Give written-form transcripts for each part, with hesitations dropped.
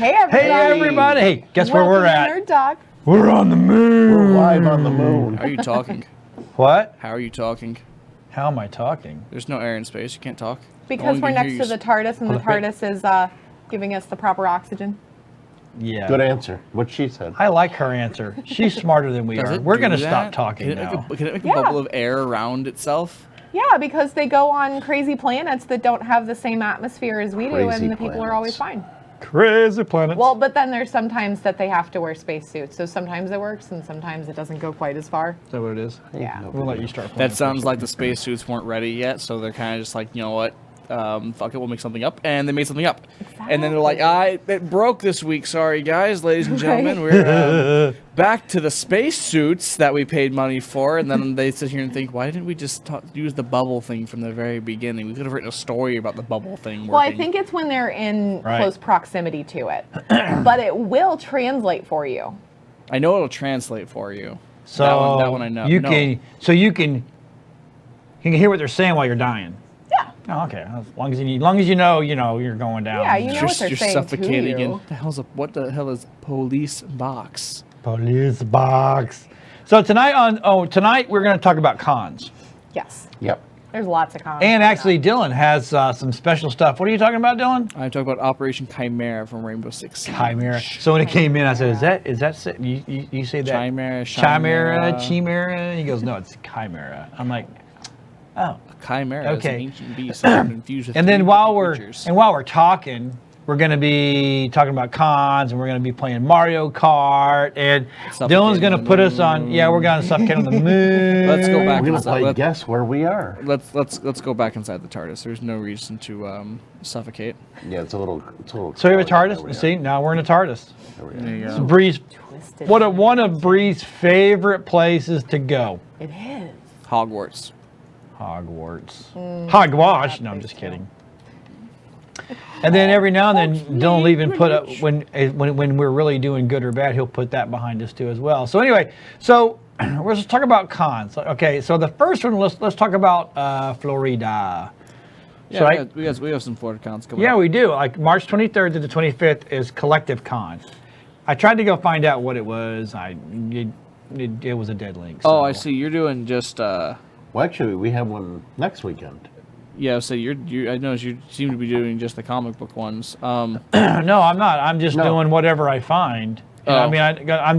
Hey, everybody. Hey, everybody. Hey, guess where we're Welcome to at? Nerd Talk. We're on the moon. We're live on the moon. How are you talking? What? How are you talking? How am I talking? There's no air in space. You can't talk. Because No one we're can next hear to you. the TARDIS, and the Hold on, wait. TARDIS is giving us the proper oxygen. Yeah. Good answer. What she said. I like her answer. She's smarter than we Does are. it We're do going to that? stop talking Can it now. Can it make Yeah. a bubble of air around itself? Yeah, because they go on crazy planets that don't have the same atmosphere as we do, Crazy and the people are always fine. Crazy planets. Well, but then there's sometimes that they have to wear spacesuits, so sometimes it works, and sometimes it doesn't go quite as far. is that what it is? Yeah. We'll let you start playing. That sounds like the spacesuits weren't ready yet, so they're kind of just like, you know what? Fuck it, we'll make something up. And they made something up. And then they're like, it broke this week. Sorry, guys, ladies and gentlemen. We're back to the spacesuits that we paid money for. And then they sit here and think, why didn't we just use the bubble thing from the very beginning? We could have written a story about the bubble thing working. Well, I think it's when they're in Right. close proximity to it, but it will translate for you. I know it'll translate for you. So that one I know. You No. can hear what they're saying while you're dying. Yeah. Oh, okay. As long as you know you're going down. Yeah, you know what they're You're saying suffocating. to you. What the hell is police box? Police box. So tonight we're going to talk about cons. Yes. Yep. There's lots of cons. And going actually, on. Dylan has some special stuff. What are you talking about, Dylan? I'm talking about Operation Chimera from Rainbow Six Siege. Chimera. So when it came in, I said, "Is that you say that?" Chimera, Chimera. He goes, "No, it's chimera." I'm like, "Oh." Chimera is Okay. an ancient beast that was infused with And then three while different we're creatures. talking, we're going to be talking about cons, and we're going to be playing Mario Kart, and Suffocating Dylan's going to on the put us on. Yeah, we're going to suffocate on the moon. Let's go back We're gonna inside. play guess where we are. Let's go back inside the TARDIS. There's no reason to suffocate. Yeah, it's a little. So you have a There we TARDIS. are. See, now we're in a TARDIS. There we There are. you So go. Bree's, Twisted one of Bree's favorite places to go. It is. Hogwarts. Hogwarts. Hogwash. No, I'm just kidding. And then every now and then, Dylan will even put up when we're really doing good or bad, he'll put that behind us too as well. So anyway, we're just talk about cons. Okay, so the first one, let's talk about Florida. Yeah, So I- we have some Florida cons coming Yeah, up. we do. Like March 23rd to the 25th is Collective Con. I tried to go find out what it was. It was a dead link. Oh, so- I see. You're doing just Well, actually, we have one next weekend. yeah. So I noticed you seem to be doing just the comic book ones. No, I'm not. I'm just No. doing whatever I find. And I Oh. mean, I'm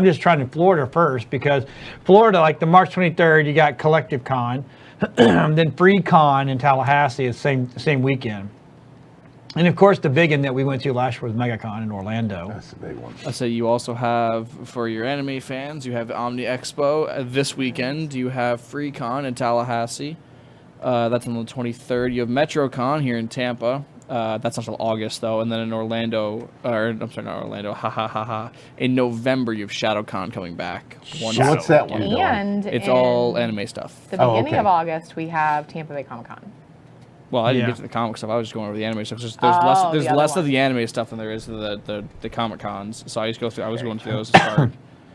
just trying to Florida first because Florida, like the March 23rd, you got Collective Con, then Free Con in Tallahassee is same weekend, and of course the big one that we went to last year was MegaCon in Orlando. That's the big one. I say you also have, for your anime fans, you have Omni Expo this weekend. You have FreeCon in Tallahassee. That's on the 23rd. You have MetroCon here in Tampa. That's not until August, though. And then in Orlando, I'm sorry, not Orlando, in November, you have ShadowCon coming back. So what's that one? Dylan? And It's in all anime stuff. the Oh, beginning okay. of August, we have Tampa Bay Comic Con. Well, I didn't Yeah. get to the comic stuff. I was just going over the anime stuff. There's Oh, less the other less of one. the anime stuff than there is the Comic Cons. So I was going through those to start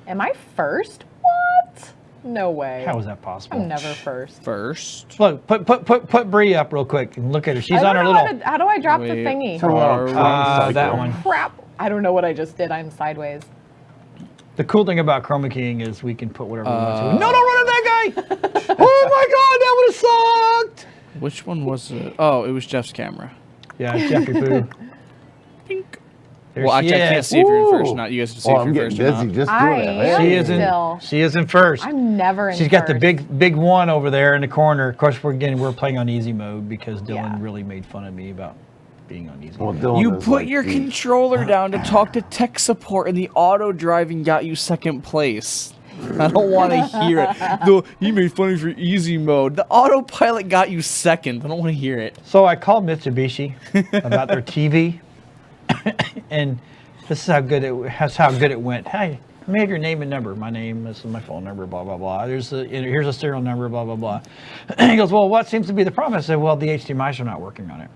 Am I first? What? No way. How is that possible? I'm never first. first. Look, put Bree up real quick and look at her. She's I on don't her know little. how do I drop the Wait. thingy? So, That one. Crap. I don't know what I just did. I'm sideways. The cool thing about Chroma King is we can put whatever we want to. No, don't run at that guy! Oh my God, that would have sucked! Which one was it? Oh, it was Jeff's camera. Yeah, Jeffrey Pooh. Pink. There Well, she actually, I can't is. see if you're in first. Ooh. Not you guys can see Oh, if I'm you're getting first or busy not. just I doing it. am. She Hey. isn't. Still. She isn't first. I'm never in She's got the first. big one over there in the corner. Of course, we're playing on easy mode because Dylan Yeah. really made fun of me about being on easy Well, mode. Dylan You is put like your the- controller down to talk to tech support, and the auto driving got you second place. I don't want to hear it. Though he made fun of your easy mode. The autopilot got you second. I don't want to hear it. So I called Mitsubishi about their TV, and this is how good it went. Hey, let me have your name and number. My name, this is my phone number, blah blah blah. Here's a serial number, blah blah blah. And he goes, well, what seems to be the problem? I said, well, the HDMI's are not working on it.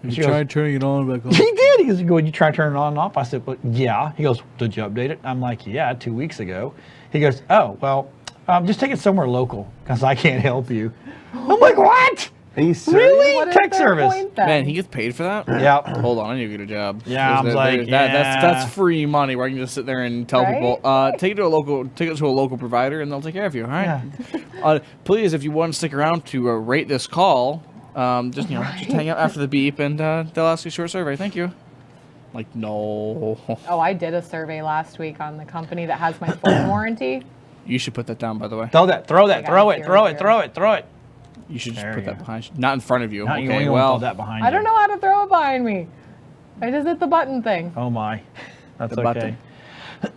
And she goes, turning it on back on. he did. He goes, you try to turn it on and off? I said, well, yeah. He goes, did you update it? I'm like, yeah, 2 weeks ago. He goes, oh, well, just take it somewhere local because I can't help you. I'm like, what? Are you serious? Really? What is Tech their service. point then? Man, he gets paid for that? Yeah. Hold on, I need to get a job. Yeah, I was There- like, that's free money where I can just sit there and tell Right? people, take it to a local provider and they'll take care of you. All right. Please, if you want to stick around to rate this call, just just hang out after the beep and they'll ask you a short survey. Thank you. Like, no. Oh, I did a survey last week on the company that has my phone warranty. You should put that down, by the way. Throw that. Throw I that. got Throw it it. here, Throw right it. Throw it. Throw it. You should just There put you that go. behind you. Not in front of you. Not you. Okay, You well, won't throw that behind I don't you. know how to throw it behind me. I just hit the button thing. Oh my. That's The okay.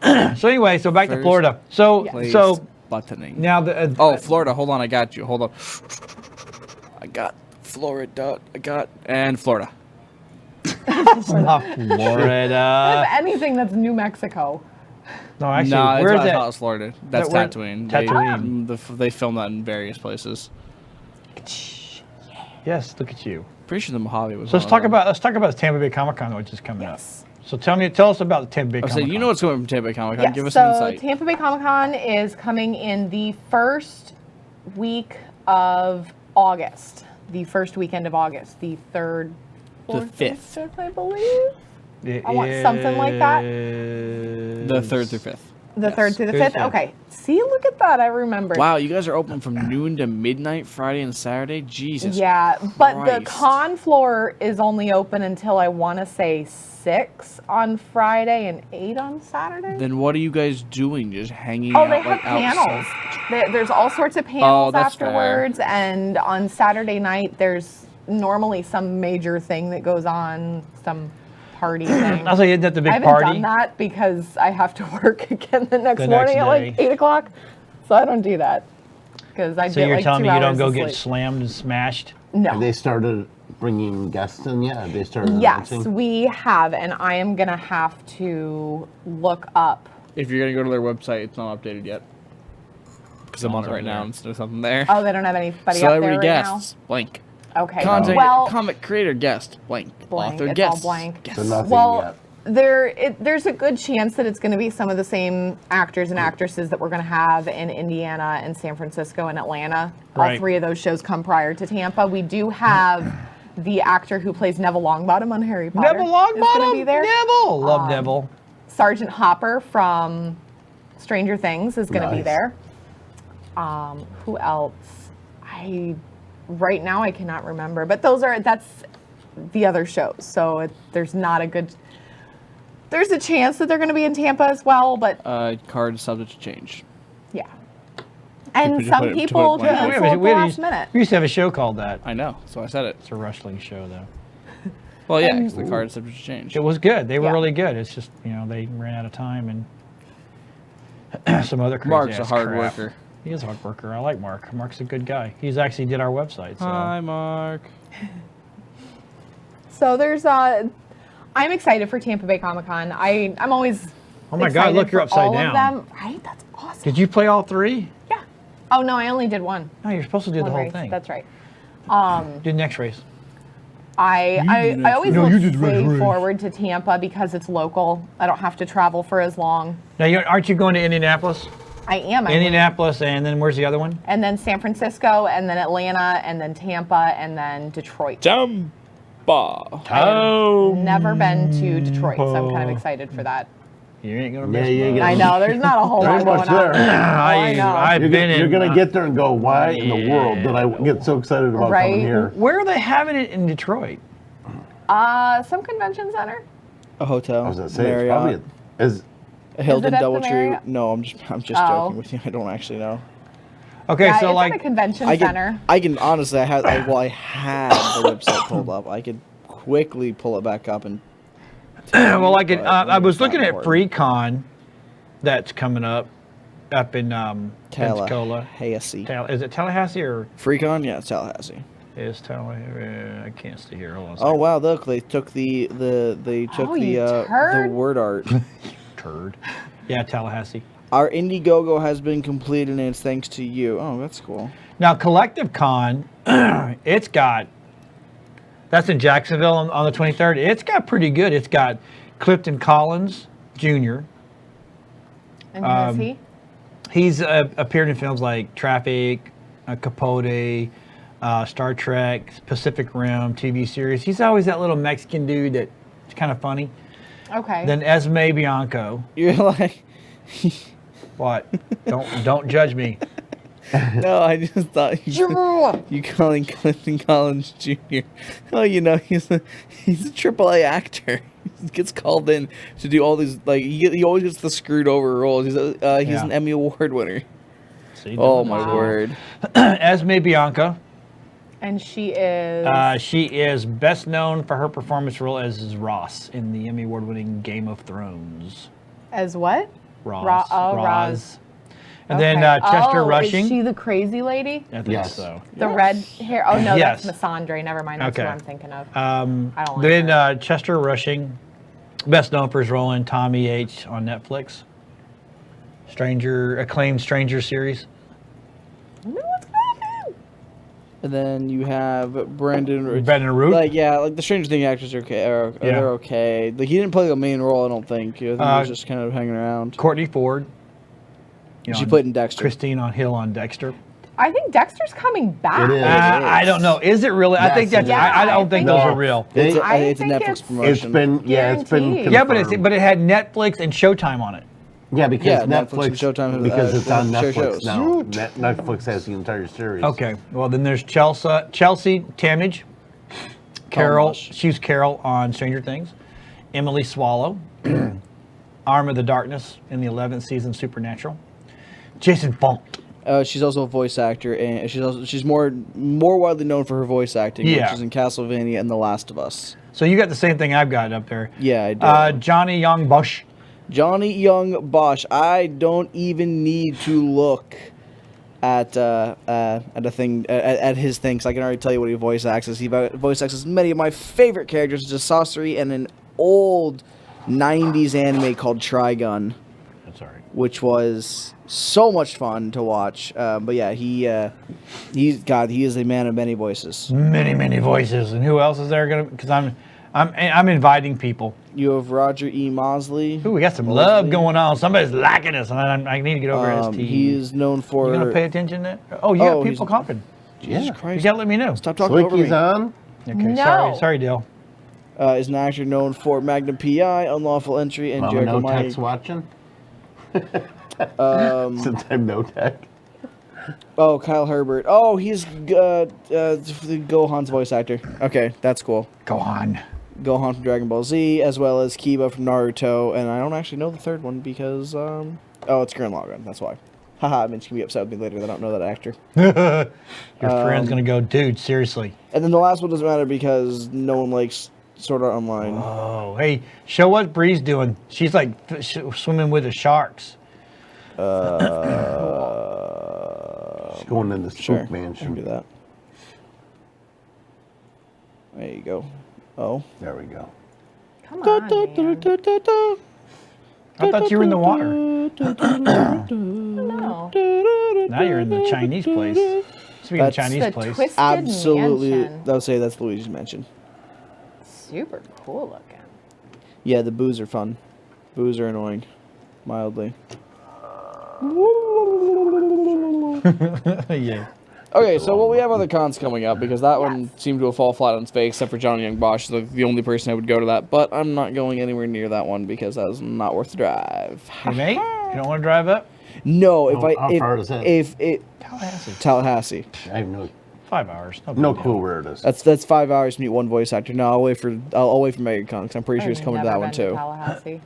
button. So anyway, so back to First Florida. So place so buttoning. now the Oh, Florida. Hold on, I got you. Hold on. I got Florida. And Florida. it's not Florida. If anything, that's New Mexico. No, actually, No, where's I thought it that? was Florida. That's where- Tatooine. Tatooine. They filmed that in various places. Yes, look at you. Pretty sure the Mojave was. So let's one talk of them. about the Tampa Bay Comic Con, which is coming Yes. up. So tell us about the Tampa Bay I Comic said, Con. you know what's coming from Tampa Bay Comic Con. Yes, Give us so an insight. Tampa Bay Comic Con is coming in the first week of August. The first weekend of August. The third, The fourth, and 5th. fifth, I believe. It I want something like that. The 3rd through 5th. The Yes. third through the Third fifth. through- Okay. See, look at that. I remember. Wow, you guys are open from noon to midnight, Friday and Saturday. Jesus. Yeah, but the Christ. con floor is only open until I want to say 6 on Friday and 8 on Saturday. Then what are you guys doing? Just hanging Oh, out they have like panels. outside? There's all sorts of panels that's fair. afterwards, and on Saturday night there's normally some major thing that goes on, some party thing. I'll say, isn't that the I big haven't party? done that because I have to work again the next The morning next at like day. 8 o'clock, so I don't do that because I So get you're like telling 2 me you don't hours go of get sleep. slammed and smashed? No. And they started bringing guests in yet? They started Yes, announcing? we have, and I am gonna have to look up. If you're gonna go to their website, it's not updated yet. Because I'm on it Sounds right now there. and there's something there. Oh, they don't have anybody up there Celebrity right guests, blank. now. Okay. Content, Well, comic creator guest, blank. Blank, Author it's all guest. blank. So nothing well, yet. there's a good chance that it's going to be some of the same actors and actresses that we're going to have in Indiana and San Francisco and Atlanta. All Right. 3 of those shows come prior to Tampa. We do have the actor who plays Neville Longbottom on Harry Potter. Neville is gonna Longbottom? be there. Neville! Love Neville. Sergeant Hopper from Stranger Things is going to be Nice. there. Who else? Right now I cannot remember, but that's the other shows. So there's not a good. There's a chance that they're going to be in Tampa as well, but Card subject to change. yeah. And put it- some to put it people blank. cancel at the last minute. we used to have a show called that. I know, so I said it. It's a wrestling show, though. Well, yeah, because the card is subject to change. It was good. They were Yeah. really good. It's just, they ran out of time and some other crazy Mark's a ass hard crap. worker. He is a hard worker. I like Mark. Mark's a good guy. He's actually did our website. So. Hi, Mark. So there's I'm excited for Tampa Bay Comic Con. I'm always Oh my God, excited look, you're for upside all down. of them. Right? That's awesome. Did you play all 3? Yeah. Oh no, I only did one. No, you're supposed to do the One whole race. thing. That's right. Do the next race. I always No, you look did the way race. forward to Tampa because it's local. I don't have to travel for as long. Now, aren't you going to Indianapolis? I am. Indianapolis, and then where's the other one? And then San Francisco, and then Atlanta, and then Tampa, and then Detroit. Jumba. Oh, Never been to Detroit, so I'm kind of excited for that. you ain't gonna Yeah, miss you ain't much. gonna- I know there's not a whole lot Very going much on. there. I know. I've been in. You're going to get there and go, why in the world did I get so excited about Right. coming here? Where are they having it in Detroit? Some convention center. A hotel. I was going to say, Marriott. it's probably, is, A Hilton at the DoubleTree. Marriott? No, I'm just Oh. joking with you. I don't actually know. Okay, Yeah, so it's like, at a convention I center. can honestly, I had the website pulled up. I could quickly pull it back up and. well, like but I was it's not looking at important. FreeCon, that's coming up in Pensacola. Tallahassee. Is it Tallahassee or FreeCon? Yeah, it's Tallahassee. is Tallahassee? I can't see here. Hold on a Oh second. wow! Look, they took the Oh, you the turd. word art. Turd. Yeah, Tallahassee. Our Indiegogo has been completed, and it's thanks to you. Oh, that's cool. Now, Collective Con, that's in Jacksonville on the 23rd. It's got pretty good. It's got Clifton Collins Jr. And who is he? He's appeared in films like Traffic, Capote, Star Trek, Pacific Rim TV series. He's always that little Mexican dude that's kind of funny. Okay. Then Esme Bianco. You're like, What? Don't judge me. no, I just thought you calling Clinton Collins Jr. Oh, you know, he's a AAA actor. He gets called in to do all these, like, he always gets the screwed over roles. He's Yeah. an Emmy Award winner. See, Oh my Wow. word. Esme Bianco. And she is. She is best known for her performance role as Ross in the Emmy Award-winning Game of Thrones. as what? Ross. Roz. And then Okay. Chester Oh, Rushing. Is she the crazy lady? I think Yes. so. The red hair. Oh no, Yes. that's Missandre. Never mind. That's Okay. what I'm thinking of. I don't like Then her. Chester Rushing, best known for his role in Tommy H on Netflix. Acclaimed Stranger series. No, what's gonna happen? And then you have Brandon. Brandon Root. Like, yeah, like the Stranger Things actors are okay. Yeah. They're okay. Like, he didn't play a main role, I don't think. I think he was just kind of hanging around. Courtney Ford. You She know, played in Dexter. Christine on Hill on Dexter. I think Dexter's coming back. It is. I don't know. Is it really? I think Yes, that's. it is. I don't Yeah, think I those think are real. It's a, I it's a think Netflix it's- It's promotion. been, yeah, it's been Guaranteed. Yeah, confirmed. but it had Netflix and Showtime on it. Yeah, because Yeah, Netflix Netflix, and Showtime have, because it's on share Netflix shows. now. Netflix has the entire series. Okay. Well, then there's Chelsea Tamage. Carol. gosh. She's Carol on Stranger Things. Emily Swallow. Arm of the Darkness in the 11th season Supernatural. Jason Funk. She's also a voice actor, and she's more widely known for her voice acting, Yeah. which is in Castlevania and The Last of Us. So you got the same thing I've got up there. Yeah, I do. Johnny Young Bush. Johnny Young Bosch. I don't even need to look at a thing at his thing, because I can already tell you what he voice acts as. He voice acts as many of my favorite characters, such as Sorcery and an old '90s anime called Trigun, That's all right. which was so much fun to watch. But yeah, he is a man of many voices. Many voices. And who else is there gonna? Because I'm inviting people. You have Roger E. Mosley. Ooh, we got some love going on. Somebody's liking us, and I need to get over ST. He is known for. You gonna pay attention to that? Oh, you got people coughing. Jesus Yeah. You Christ! gotta let me know. Stop talking over me. Slinky's on. Okay, No. sorry, Dale. Is an actor known for Magnum PI, Unlawful Entry, and Mama Jericho No Mike. Tech's watching. Since I'm No Tech. Oh, Kyle Herbert. Oh, he's Gohan's voice actor. Okay, that's cool. Go on. Gohan from Dragon Ball Z, as well as Kiba from Naruto, and I don't actually know the third one because oh, it's Gurren Lagann. That's why. Haha, I mean, she's gonna be upset with me later that I don't know that actor. Your friend's gonna go, dude. Seriously. And then the last one doesn't matter because no one likes Sword Art Online. Oh, hey, show what Bree's doing. She's like swimming with the sharks. She's going in the Spook Sure, I can do Mansion. that. There you go. Oh. There we go. Come on, man. I thought you were in the water. No. Now you're in the Chinese place. Speaking of That's Chinese The place, Twisted Absolutely. Mansion. I'll say that's Luigi's Mansion. Super cool looking. Yeah, the boos are fun. Boos are annoying. Mildly. yeah. Okay, so well, we have other cons coming up because that one seemed to have fallen flat on its face, except for Johnny Young Bosch, the only person I would go to that. But I'm not going anywhere near that one because that is not worth the drive. Hey, mate, you don't want to drive up? No, if How far is that? if it Tallahassee. Tallahassee, I have no 5 hours. big no deal. clue where it is. that's 5 hours to meet one voice actor. No, I'll wait for MegaCon because I'm pretty sure it's I've coming to never that one been to too. Tallahassee.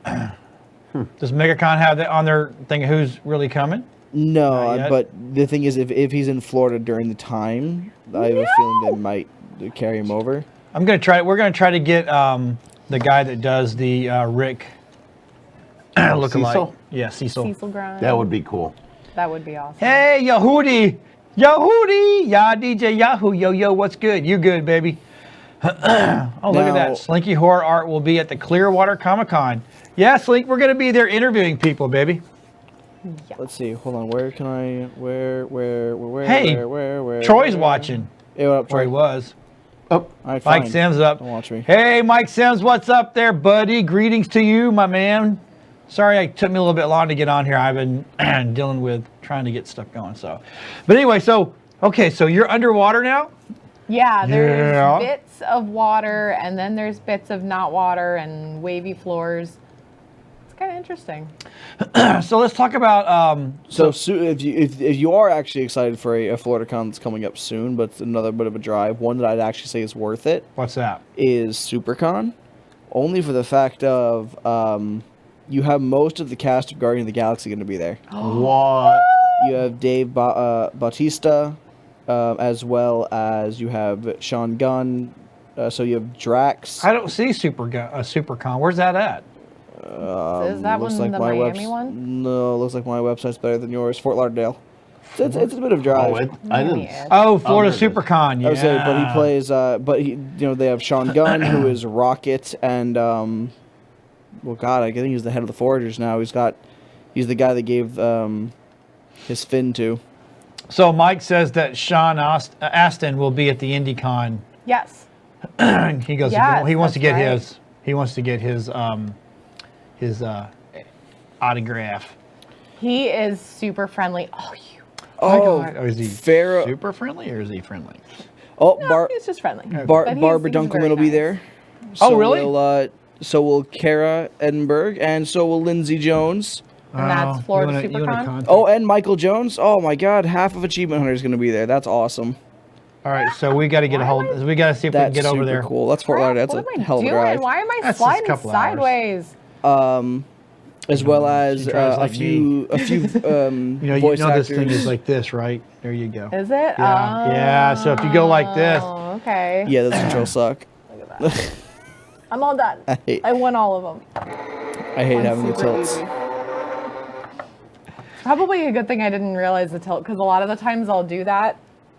Does MegaCon have that on their thing? Who's really coming? No, Not yet? but the thing is, if he's in Florida during the time, I have a feeling they might carry him over. I'm gonna try. We're gonna try to get the guy that does the Rick lookalike. Cecil? Yeah, Cecil. Cecil Grind. That would be cool. That would be awesome. Hey, Yahudi, Ya DJ Yahoo, yo, what's good? You good, baby? Oh, look at Now- that. Slinky Horror Art will be at the Clearwater Comic Con. Yeah, Slink, we're gonna be there interviewing people, baby. Let's see. Hold on. Where can I? Where? Hey, where? Troy's where? watching. Hey, what up, Or he Troy? was. Oh, All right, Mike fine. Sims up. Don't watch me. Hey, Mike Sims, what's up there, buddy? Greetings to you, my man. Sorry, it took me a little bit long to get on here. I've been dealing with trying to get stuff going. But anyway, so Okay, so you're underwater now? Yeah, there's Yeah. bits of water, and then there's bits of not water and wavy floors. It's kind of interesting. So let's talk about So if you are actually excited for a Florida Con that's coming up soon, but it's another bit of a drive, one that I'd actually say is worth it what's that? is SuperCon, only for the fact of you have most of the cast of Guardian of the Galaxy going to be there. What? You have Dave Bautista, as well as you have Sean Gunn. So you have Drax. I don't see SuperCon. Where's that at? Is that Looks one like the my Miami one? No, looks like my website's better than yours. Fort Lauderdale. It's a bit of a drive. Oh, I didn't. Miami is. Oh, Florida there it is. SuperCon. Yeah. I would say, but he plays. But he, they have Sean Gunn, who is Rocket, and well, God, I think he's the head of the Foragers now. He's the guy that gave his fin to. So Mike says that Sean Astin will be at the IndyCon. Yes. He goes. Yes, he wants to that's get right. his. He wants to get his autograph. He is super friendly. Oh, you. Oh, God. Or is he Farrah. super friendly or is he friendly? Oh, No, he's just friendly. But he's- Barbara he's Dunkelman very will be nice. there. Oh, So really? So will Kara Edinburgh, and so will Lindsey Jones. And that's Florida you wanna SuperCon? contact- Oh, and Michael Jones. Oh my God, half of Achievement Hunter is going to be there. That's awesome. All right, so we got to get a hold. We got to see if we can That's get over super there. cool. That's Fort Lauderdale. What That's am a I hell of a doing? drive. Why am I That's just a sliding couple hours. sideways? As well as She drives a like few You voice know this actors. thing is like this, right? There you go. Is it? Yeah. Yeah, so if you go like this- Oh, okay. Yeah, those controls suck. Look at that. I'm all done. hate- I won all of them. I hate One's having the super tilts. easy. Probably a good thing I didn't realize the tilt, because a lot of the times I'll do that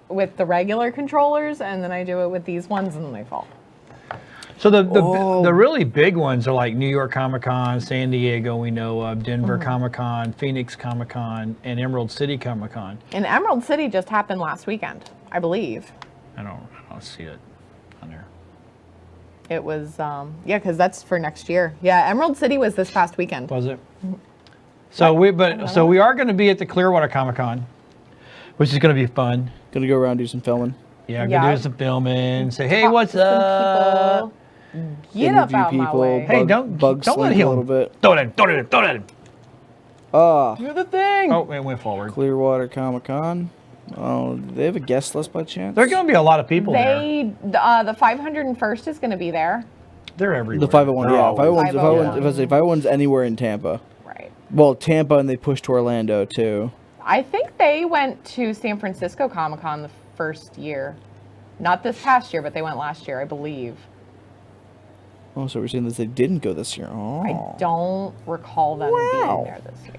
with the regular controllers, and then I do it with these ones, and then they fall. So the Oh. really big ones are like New York Comic Con, San Diego, we know of, Denver Mm-hmm. Comic Con, Phoenix Comic Con, and Emerald City Comic Con. And Emerald City just happened last weekend, I believe. I don't see it on there. It was, yeah, because that's for next year. Yeah, Emerald City was this past weekend. Was it? So we are going to be at the Clearwater Comic Con, which is going to be fun. Gonna go around and do some filming. Yeah, Yeah. go do some filming. Say, hey, Talk what's to some up? people. Get up Interview out my people. way. Hey, don't bug let slink him a little bit. Throw it in, throw it in, throw it in. Do the thing. Oh, it went forward. Clearwater Comic Con. Oh, do they have a guest list by chance? There are going to be a lot of people there. The 501st is going to be there. They're everywhere. The 501, They're yeah. always- 501, if I say 501's anywhere in Tampa. Right. Well, Tampa, and they pushed to Orlando too. I think they went to San Francisco Comic Con the first year. Not this past year, but they went last year, I believe. Oh, so we're saying that they didn't go this year. Oh. I don't recall them Wow. being there this year.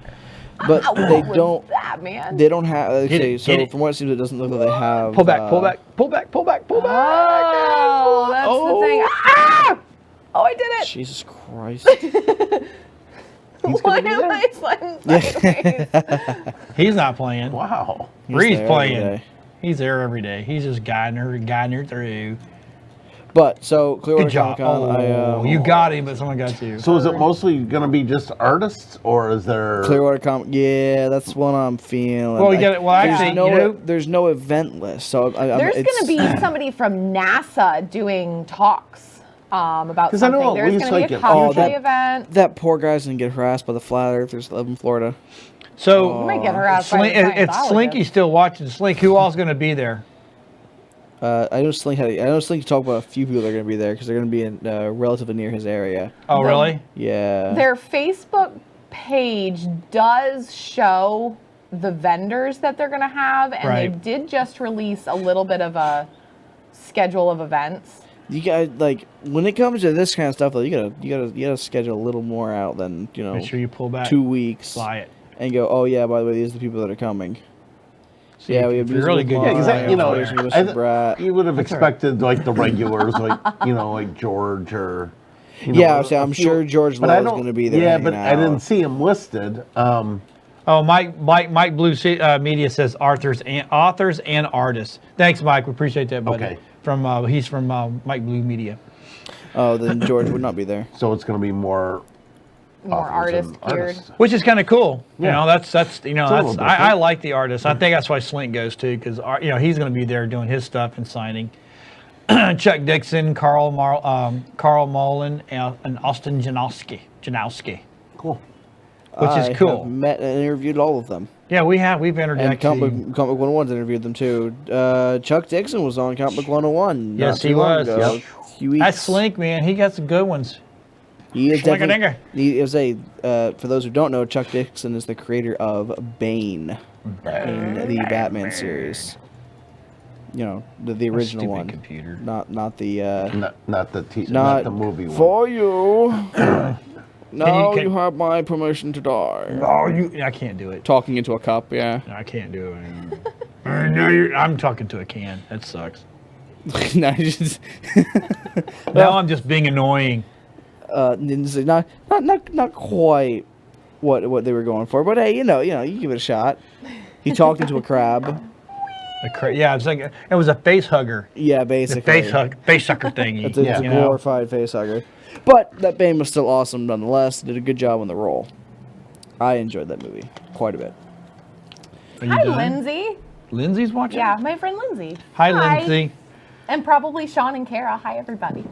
But they What was don't. that, man? They don't have. Okay, it, so hit it. from what it seems, it doesn't look like they have. Pull back, pull back, pull back, pull back, pull back. Oh, that's the thing. Ah! Oh, I did it. Jesus Christ. Why am I sliding sideways? He's not playing. Wow. Bree's there every playing. day. He's there every day. He's just guiding her through. But so Clearwater Good job. Comic-Con, Oh, you got him, but someone got you. So is it mostly going to be just artists, or is there? Clearwater Comic. Yeah, that's what I'm feeling. Well, you got it. Well, There's actually, no, you know, there's no event list, so There's going to be somebody from NASA doing talks about 'Cause I know something. at There's least, going to be a like, Oh, cosplay that- event. that poor guy's gonna get harassed by the flat earthers that live in Florida. so You might get harassed by the if Slinky's Scientologist. still watching, Slink, who all's going to be there? I know Slink talked about a few people that are gonna be there because they're gonna be in relatively near his area. Oh, really? Yeah. Their Facebook page does show the vendors that they're going to have, and they Right. did just release a little bit of a schedule of events. You guys like when it comes to this kind of stuff, though, you gotta schedule a little more out than Make sure you pull back. 2 weeks Fly it. and go. Oh yeah, by the way, these are the people that are coming. See, Yeah, if we have you're really good. Yeah, Musical because Mind, you know, Mr. Brat. you would have expected like the regulars, like like George or. Yeah, a I'm few- sure George but Lowe I is don't- gonna be there. Yeah, hanging but I out. didn't see him listed. Oh, Mike Blue Media says authors and artists. Thanks, Mike. We appreciate that, buddy. Okay. He's from Mike Blue Media. Oh, then George would not be there. So it's going to be more more authors and artist geared. artists. Which is kind of cool. You Yeah. know, that's a little that's I different. like the artist. I think that's why Slink goes too, because he's going to be there doing his stuff and signing. Chuck Dixon, Carl Mullen, and Austin Janowski, Cool. which I is cool. have met and interviewed all of them. Yeah, we've entered And actually. Comic Book 101's interviewed them too. Chuck Dixon was on Comic Book 101. Yes, not too he long was. ago. Yep. Few weeks. That's Slink, man. He got some good ones. He is Schlinga-dinga. definitely. He is for those who don't know, Chuck Dixon is the creator of Bane in the Batman series. You know, the original Stupid one, computer. not the Not not the movie one. for you. Now can- you have my permission to die. Oh, I can't do it. Talking into a cup, yeah. I can't do it. No, I'm talking to a can. That sucks. No, you just Now I'm just being annoying. not quite what they were going for, but hey, you give it a shot. He talked into a crab. Yeah, it's like it was a face hugger. Yeah, The basically. face sucker thingy. It's a Yeah. you know? glorified face hugger. But that Bane was still awesome nonetheless. Did a good job on the role. I enjoyed that movie quite a bit. Are you Hi, done? Lindsay. Lindsay's watching. Yeah, my friend Lindsay. Hi, Lindsay. And probably Sean and Kara. Hi, everybody.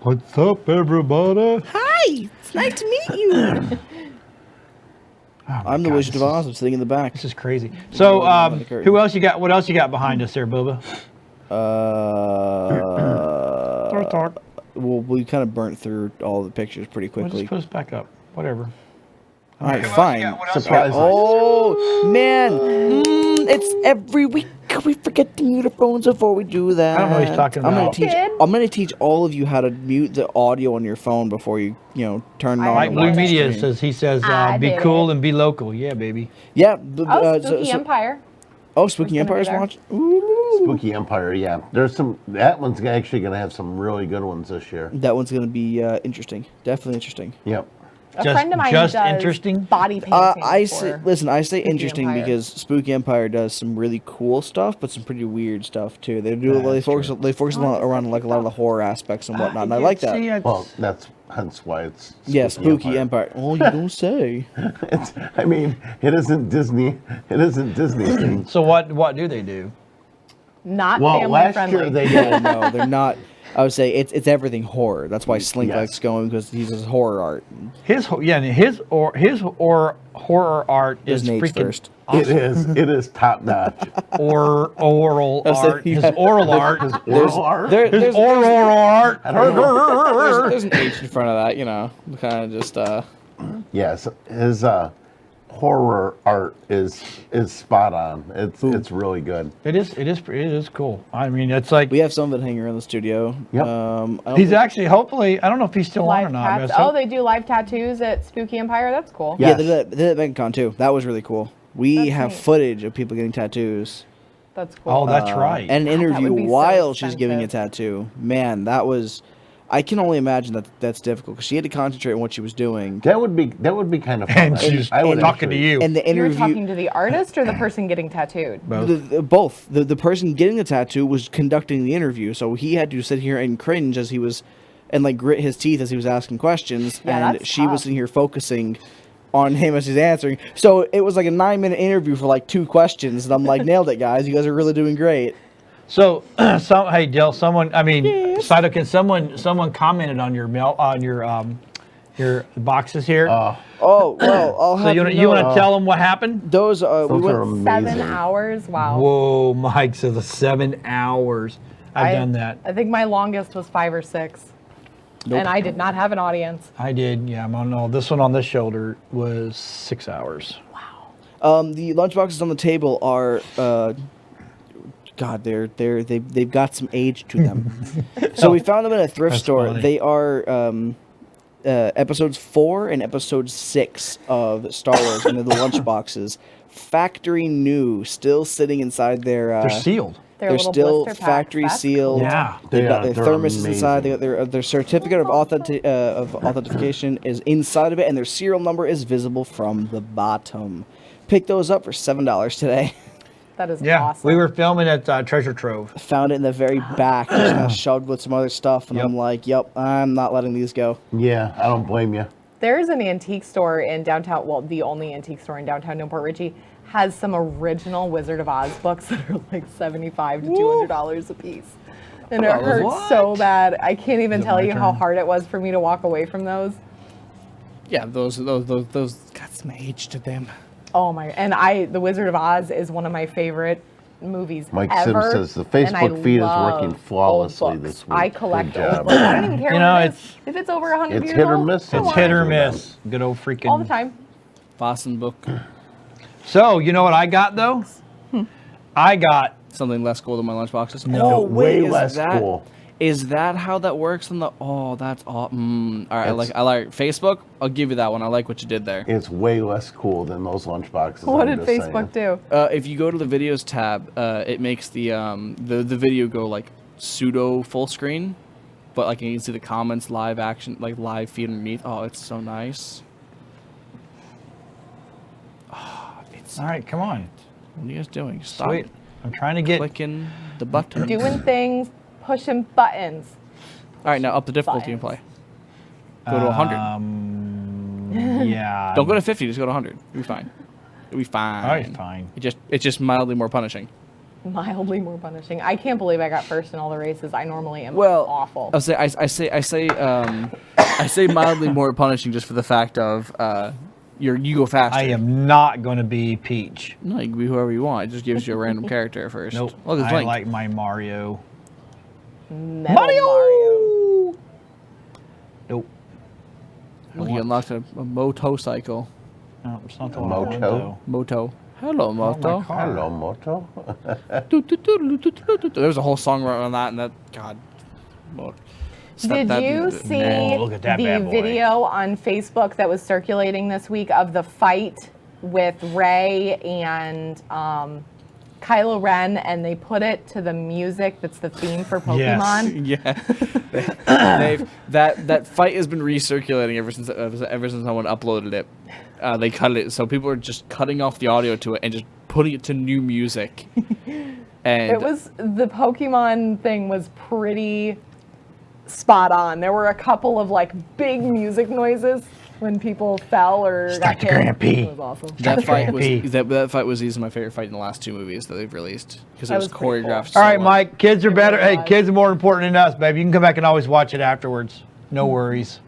What's up, everybody? Hi! It's nice to meet you! I'm the God, Wizard of Oz. I'm sitting in the back. This is crazy. So, on the curtain. who else you got? What else you got behind us there, Bubba? Well, we kind of burnt through all the pictures pretty Well, quickly. just put us back up. Whatever. All right, fine. Surprise. Oh, man. It's every week. We forget to mute our phones before we do that. I don't know what he's talking I'm about. Kid. gonna teach all of you how to mute the audio on your phone before you turn it on. Mike and Blue watch the Media stream. says, I be did cool it. and be local. Yeah, baby. Yeah. Oh, Spooky Empire. Oh, Spooky Who's gonna Empire's be there? watching. Ooh. Spooky Empire, yeah. That one's actually going to have some really good ones this year. That one's gonna be interesting. Definitely interesting. Yep. A Just- friend of mine just does interesting? body painting. I for say, listen. I say Spooky interesting Empire. because Spooky Empire does some really cool stuff, but some pretty weird stuff too. They do. They That's focus. true. They focus a lot around like a lot of the horror aspects and whatnot. And I like that. See, Well, that's hence why it's Yeah, Spooky Empire. Oh, you don't say. It's, I mean, it isn't Disney. It isn't Disney thing. So what do they do? Not Well, family last friendly. year they Yeah, did. no, they're not. I would say it's everything horror. That's why Slink Yes. likes going because he does horror art. His horror art is Doesn't age freaking first. It is. It is top notch. oral I said art. he His had- oral art. Oral art. His oral art. There's an H in front of that, kind of just, Yes, his horror art is spot on. It's really good. It is cool. I mean, it's like We have some of it hanging around the studio. Yep. I don't he's think- actually hopefully. I don't know if he's still on or Live not. tats. but so- Oh, they do live tattoos at Spooky Empire. That's cool. Yeah. Yeah, they did that at MegaCon too. That was really cool. We That's have neat. footage of people getting tattoos. That's cool. Oh, that's right. And an God, that interview would be so while she's giving a expensive. tattoo. Man, that was. I can only imagine that's difficult because she had to concentrate on what she was doing. That would be kind of fun. and she's I would talking to actually- you. And the you were interview, talking to the artist or the person getting tattooed? both. The person getting the tattoo was conducting the interview, so he had to sit here and cringe as he was, and like grit his teeth as he was asking questions, Yeah, and that's she was tough. sitting here focusing on him as he's answering. So it was like a 9-minute interview for like 2 questions, and I'm like, nailed it, guys! You guys are really doing great. So, hey, Dale, Cyto, can someone commented on your mail on your boxes here? Oh well, I'll so have you want to tell them what happened? those. We Those are went. amazing. 7 hours. Wow. Whoa, Mike says 7 hours. I've done that. I think my longest was 5 or 6. Nope. And I did not have an audience. I did. Yeah, I'm on. No, this one on this shoulder was 6 hours. The lunchboxes on the table are. God, they've got some age to them. So we found them in a thrift That's store. funny. They are episodes 4 and episode 6 of Star Wars, and they're the lunchboxes, factory new, still sitting inside their. They're sealed. They're little still blister packs. factory That's sealed. Yeah. They've got They their are- they're thermos inside. They got their certificate of authentication is inside of it, and their serial number is visible from the bottom. Pick those up for $7 today. That is Yeah. awesome. We were filming at Treasure Trove. Found it in the very back, just kind of shoved with some other stuff, and Yep. I'm like, "Yep, I'm not letting these go." Yeah, I don't blame you. There's an antique store in downtown, well, the only antique store in downtown Newport Richie has some original Wizard of Oz books that are like $75 to $200 a piece. And it hurts so bad. I can't even tell my you how turn? hard it was for me to walk away from those. Yeah, those got some age to them. Oh my, and The Wizard of Oz is one of my favorite movies Mike ever. Sims says the and I Facebook feed is love working old flawlessly books. this week. I collect Good old job. books. I don't even care You know, what it it's- is. If it's over 100 It's years hit or old, miss I It's want hit it. or miss. Good old freaking. all the time. Boston book. So, you know what I got, though? I got Something less cool than my lunchboxes. No, Oh, wait, way less that, cool. Is that how that works on the? Oh, that's all. All right, It's- I like Facebook. I'll give you that one. I like what you did there. It's way less cool than those lunchboxes. What I'm did just Facebook saying. do? If you go to the videos tab, it makes the video go like pseudo full screen, but like you can see the comments, live action, like live feed underneath. Oh, it's so nice. Oh, it's all right. Come on, what are you guys doing? Stop sweet. I'm trying to get. clicking the button. Doing things, pushing buttons. All right, now up the difficulty and play. Go to 100. Yeah. Don't go to 50. Just go to 100. You'll be fine. You'll be fine. All right, fine. It's just mildly more punishing. Mildly more punishing. I can't believe I got first in all the races. I normally am Well, awful. I say mildly more punishing just for the fact of you go faster. I am not going to be Peach. No, you can be whoever you want. It just gives you a random character at first. Nope. Look, it's I Link. like my Mario. Metal Mario. Nope. Look, you unlocked a motorcycle. No, it's not the A one I want, moto? though. Moto. Hello, Oh, my Moto. car. Hello, Moto. There's a whole song on that, and that, God. Well, Did you see Oh, look at that the bad boy. video on Facebook that was circulating this week of the fight with Rey and Kylo Ren, and they put it to the music that's the theme for Pokemon? Yeah, that fight has been recirculating ever since someone uploaded it. They cut it, so people are just cutting off the audio to it and just putting it to new music. And It was the Pokemon thing was pretty spot on. There were a couple of like big music noises when people fell or got Dr. hit. Grampy. It was awesome. that fight was Grampy. that fight was easily my favorite fight in the last two movies that they've released because it That was was pretty cool. choreographed. All right, so well. Mike. Kids are better. really Hey, was. kids are more important than us, baby. You can come back and always watch it afterwards. No worries.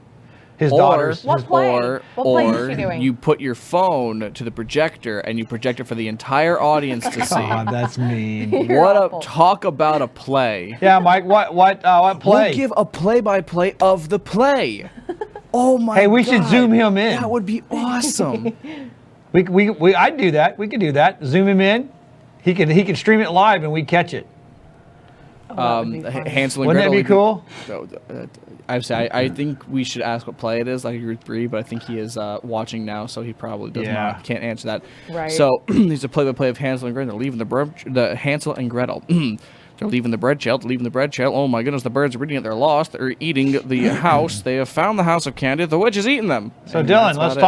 His Or, daughters. What play? What play is she doing? you put your phone to the projector and you project it for the entire audience to see. God, that's mean. You're What awful. a talk about a play. Yeah, Mike. What play? We'll give a play-by-play of the play. Oh my! Hey, we should God. zoom him in. That would be awesome. I'd do that. We could do that. Zoom him in. He could stream it live and we'd catch it. Oh, that would be fun. Hansel and Wouldn't that Gretel. be cool? I think we should ask what play it is. I agree with Bree, but I think he is watching now, so he probably does Yeah. not can't answer that. Right. So he's a play-by-play of Hansel and Gretel. They're leaving the Hansel and Gretel. They're leaving the bread trail. Leaving the bread trail. Oh my goodness! The birds are eating it. They're lost. They're eating the house. They have found the house of candy. The witch is eating them. So And Dylan, that's let's about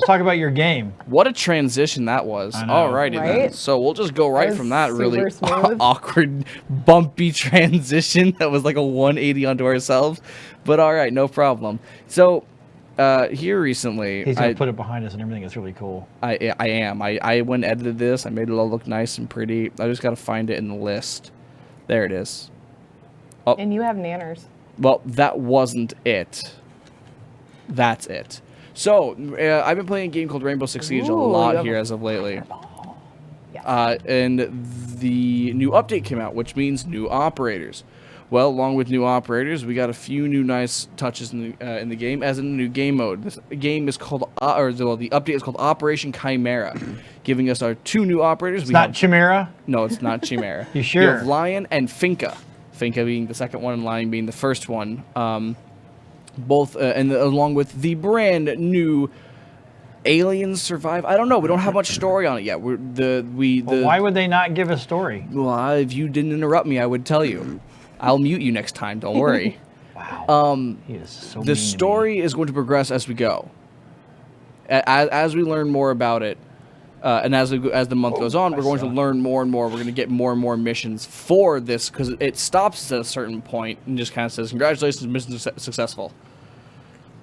talk about your game. What a transition that was. I know. Alrighty then. Right? So we'll just go right was from that really super smooth. awkward, bumpy transition that was like a 180 onto ourselves. But all right, no problem. So here recently, He's gonna put it behind us and everything. It's really cool. I am. I went and edited this. I made it all look nice and pretty. I just got to find it in the list. There it is. And you have nanners. Well, that wasn't it. That's it. So, I've been playing a game called Rainbow Six Siege a Ooh, you lot have here a as of lately. Yes. And the new update came out, which means new operators. Well, along with new operators, we got a few new nice touches in the game, as in the new game mode. This game is called, the update is called Operation Chimera, giving us our two new operators. It's not Chimera. No, it's not Chimera. You sure? You have Lion and Finka. Finka being the second one and Lion being the first one. Both, along with the brand new Aliens Survive. I don't know. We don't have much story on it yet. Why would they not give a story? Well, if you didn't interrupt me, I would tell you. I'll mute you next time. Don't worry. Wow. He is so mean to The me. story is going to progress as we go. As we learn more about it, and as the month goes on, we're going to learn more and more. We're going to get more and more missions for this because it stops at a certain point and just kind of says, "Congratulations, mission successful."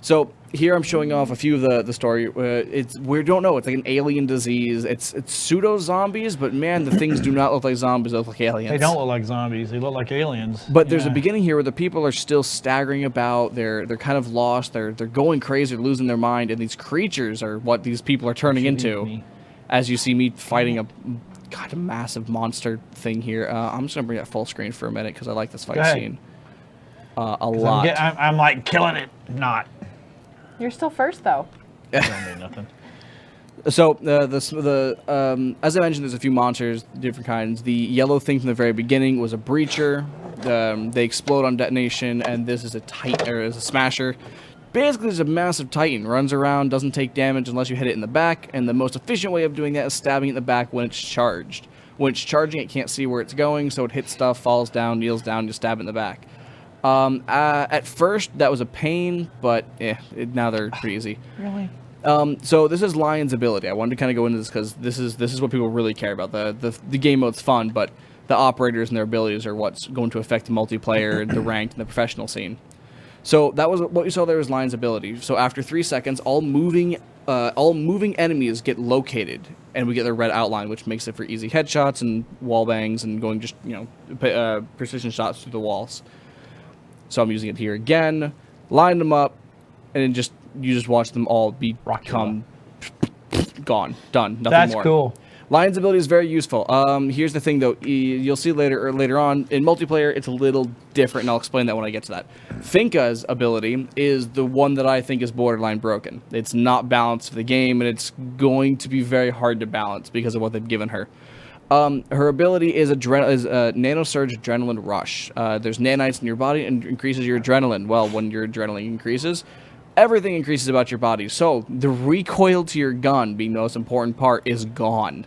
So here I'm showing off a few of the story. We don't know. It's like an alien disease. It's pseudo zombies, but man, the things do not look like zombies. They look like aliens. They don't look like zombies. They look like aliens. But there's a Yeah. beginning here where the people are still staggering about. They're kind of lost. They're going crazy. They're losing their mind. And these creatures are what these people are turning into. me. As you see me fighting a massive monster thing here. I'm just gonna bring that full screen for a minute because I like this fight Go ahead. scene a lot. I'm like killing it. Not. You're still first though. Don't do nothing. So as I mentioned, there's a few monsters, different kinds. The yellow thing from the very beginning was a breacher. They explode on detonation, and this is a smasher. Basically, there's a massive titan, runs around, doesn't take damage unless you hit it in the back, and the most efficient way of doing that is stabbing it in the back when it's charged. When it's charging, it can't see where it's going, so it hits stuff, falls down, kneels down, you stab it in the back. At first, that was a pain, but now they're pretty easy. Really? So this is Lion's ability. I wanted to kind of go into this because this is what people really care about. The game mode's fun, but the operators and their abilities are what's going to affect the multiplayer, the ranked, and the professional scene. So that was what you saw there was Lion's ability. So after 3 seconds, all moving enemies get located, and we get their red outline, which makes it for easy headshots and wall bangs and going just precision shots through the walls. So I'm using it here again, line them up, and then you just watch them all become gone, done, nothing That's more. cool. Lion's ability is very useful. Here's the thing, though. You'll see later on in multiplayer, it's a little different, and I'll explain that when I get to that. Finka's ability is the one that I think is borderline broken. It's not balanced for the game, and it's going to be very hard to balance because of what they've given her. Her ability is Nano Surge Adrenaline Rush. There's nanites in your body and increases your adrenaline. Well, when your adrenaline increases, everything increases about your body. So the recoil to your gun, being the most important part, is gone.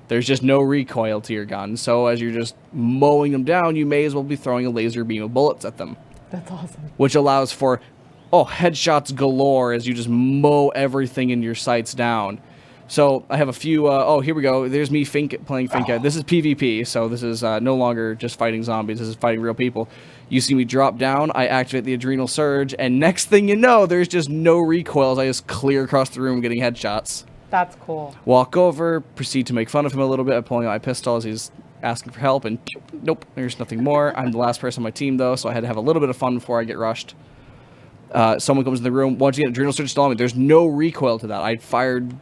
There's just no recoil to your gun. So as you're just mowing them down, you may as well be throwing a laser beam of bullets at them, That's awesome. which allows for headshots galore as you just mow everything in your sights down. So I have a few. Here we go. There's me playing Finka. This is PvP, so this is no longer just fighting zombies. This is fighting real people. You see me drop down. I activate the Adrenal Surge, and next thing you know, there's just no recoils. I just clear across the room, getting headshots. That's cool. Walk over, proceed to make fun of him a little bit by pulling out my pistol as he's asking for help, and nope, there's nothing more. I'm the last person on my team, though, so I had to have a little bit of fun before I get rushed. Someone comes in the room. Once again, Adrenal Surge installed me. There's no recoil to that. I fired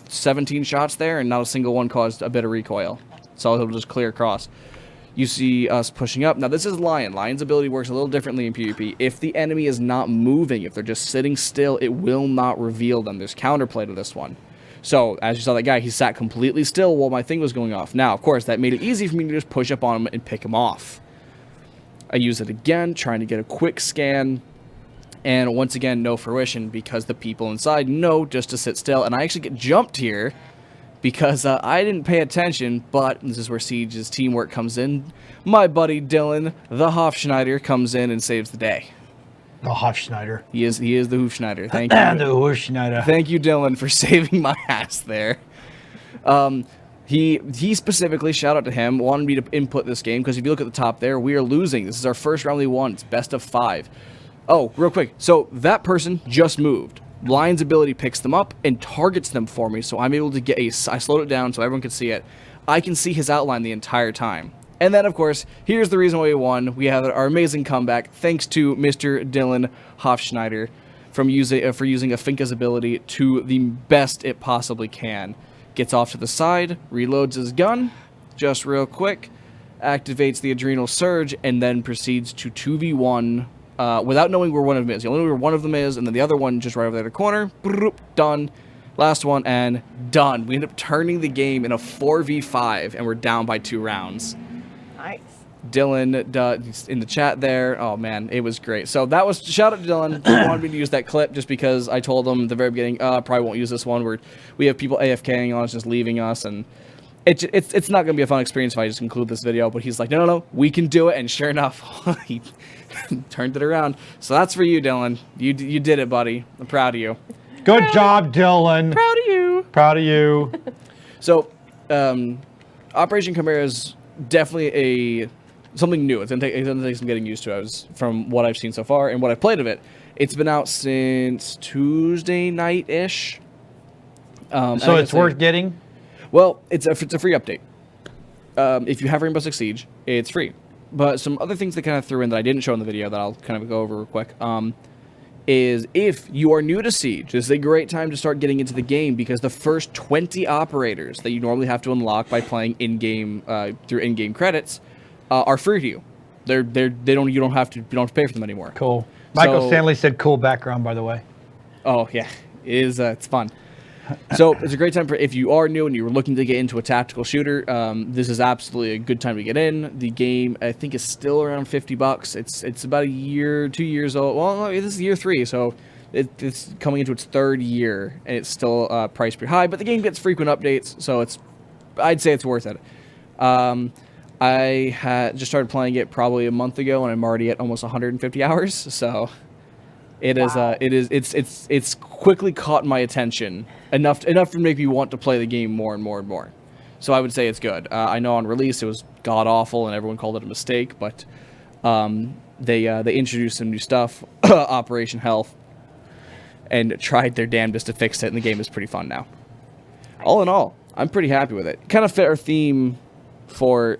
17 shots there, and not a single one caused a bit of recoil. So it'll just clear across. You see us pushing up. Now, this is Lion. Lion's ability works a little differently in PvP. If the enemy is not moving, if they're just sitting still, it will not reveal them. There's counterplay to this one. So, as you saw that guy, he sat completely still while my thing was going off. Now, of course, that made it easy for me to just push up on him and pick him off. I use it again, trying to get a quick scan. And once again, no fruition because the people inside know just to sit still. And I actually get jumped here because I didn't pay attention, but this is where Siege's teamwork comes in. My buddy Dylan, the Hofschneider, comes in and saves the day. The Hofschneider. He is the Hofschneider. Thank you. The Hofschneider. Thank you, Dylan, for saving my ass there. He specifically, shout out to him, wanted me to input this game because if you look at the top there, we are losing. This is our first round we won. It's best of 5. Oh, real quick. So that person just moved. Lion's ability picks them up and targets them for me, so I'm able to get I slowed it down so everyone can see it. I can see his outline the entire time. And then, of course, here's the reason why we won. We have our amazing comeback thanks to Mr. Dylan Hofschneider for using a Finka's ability to the best it possibly can. Gets off to the side, reloads his gun, just real quick, activates the Adrenal Surge, and then proceeds to 2v1 without knowing where one of them is. You only know where one of them is, and then the other one just right over there in the corner. Broop, done. Last one, and done. We end up turning the game in a 4v5, and we're down by 2 rounds. Nice. Dylan in the chat there. Oh, man, it was great. So that was, shout out to Dylan. He wanted me to use that clip just because I told him at the very beginning, probably won't use this one, where we have people AFKing on us, just leaving us, and it's not going to be a fun experience if I just conclude this video, but he's like, no, we can do it, and sure enough, he turned it around. So that's for you, Dylan. You did it, buddy. I'm proud of you. Good job, Dylan. Proud of you. Proud of you. So, Operation Chimera is definitely something new. It's gonna take some getting used to. From what I've seen so far and what I've played of it, It's been out since Tuesday night ish. So it's worth getting. Well, it's a free update. If you have Rainbow Six Siege, it's free. But some other things they kind of threw in that I didn't show in the video that I'll kind of go over real quick. Is if you are new to Siege, this is a great time to start getting into the game because the first 20 operators that you normally have to unlock by playing in-game through in-game credits are free to you. You don't have to pay for them anymore. Cool. Michael So- Stanley said cool background, by the way. Oh yeah, it is. It's fun. So it's a great time for if you are new and you're looking to get into a tactical shooter. This is absolutely a good time to get in. The game I think is still around $50. It's about 2 years old. Well, no, this is year 3, so it's coming into its 3rd year, and it's still priced pretty high. But the game gets frequent updates, so I'd say it's worth it. I had just started playing it probably a month ago, and I'm already at almost 150 hours. So. Wow. It's quickly caught my attention enough to make me want to play the game more and more and more. So I would say it's good. I know on release it was god awful and everyone called it a mistake, but they introduced some new stuff, Operation Health, and tried their damnedest to fix it, and the game is pretty fun now. All in all, I'm pretty happy with it. Kind of fit our theme for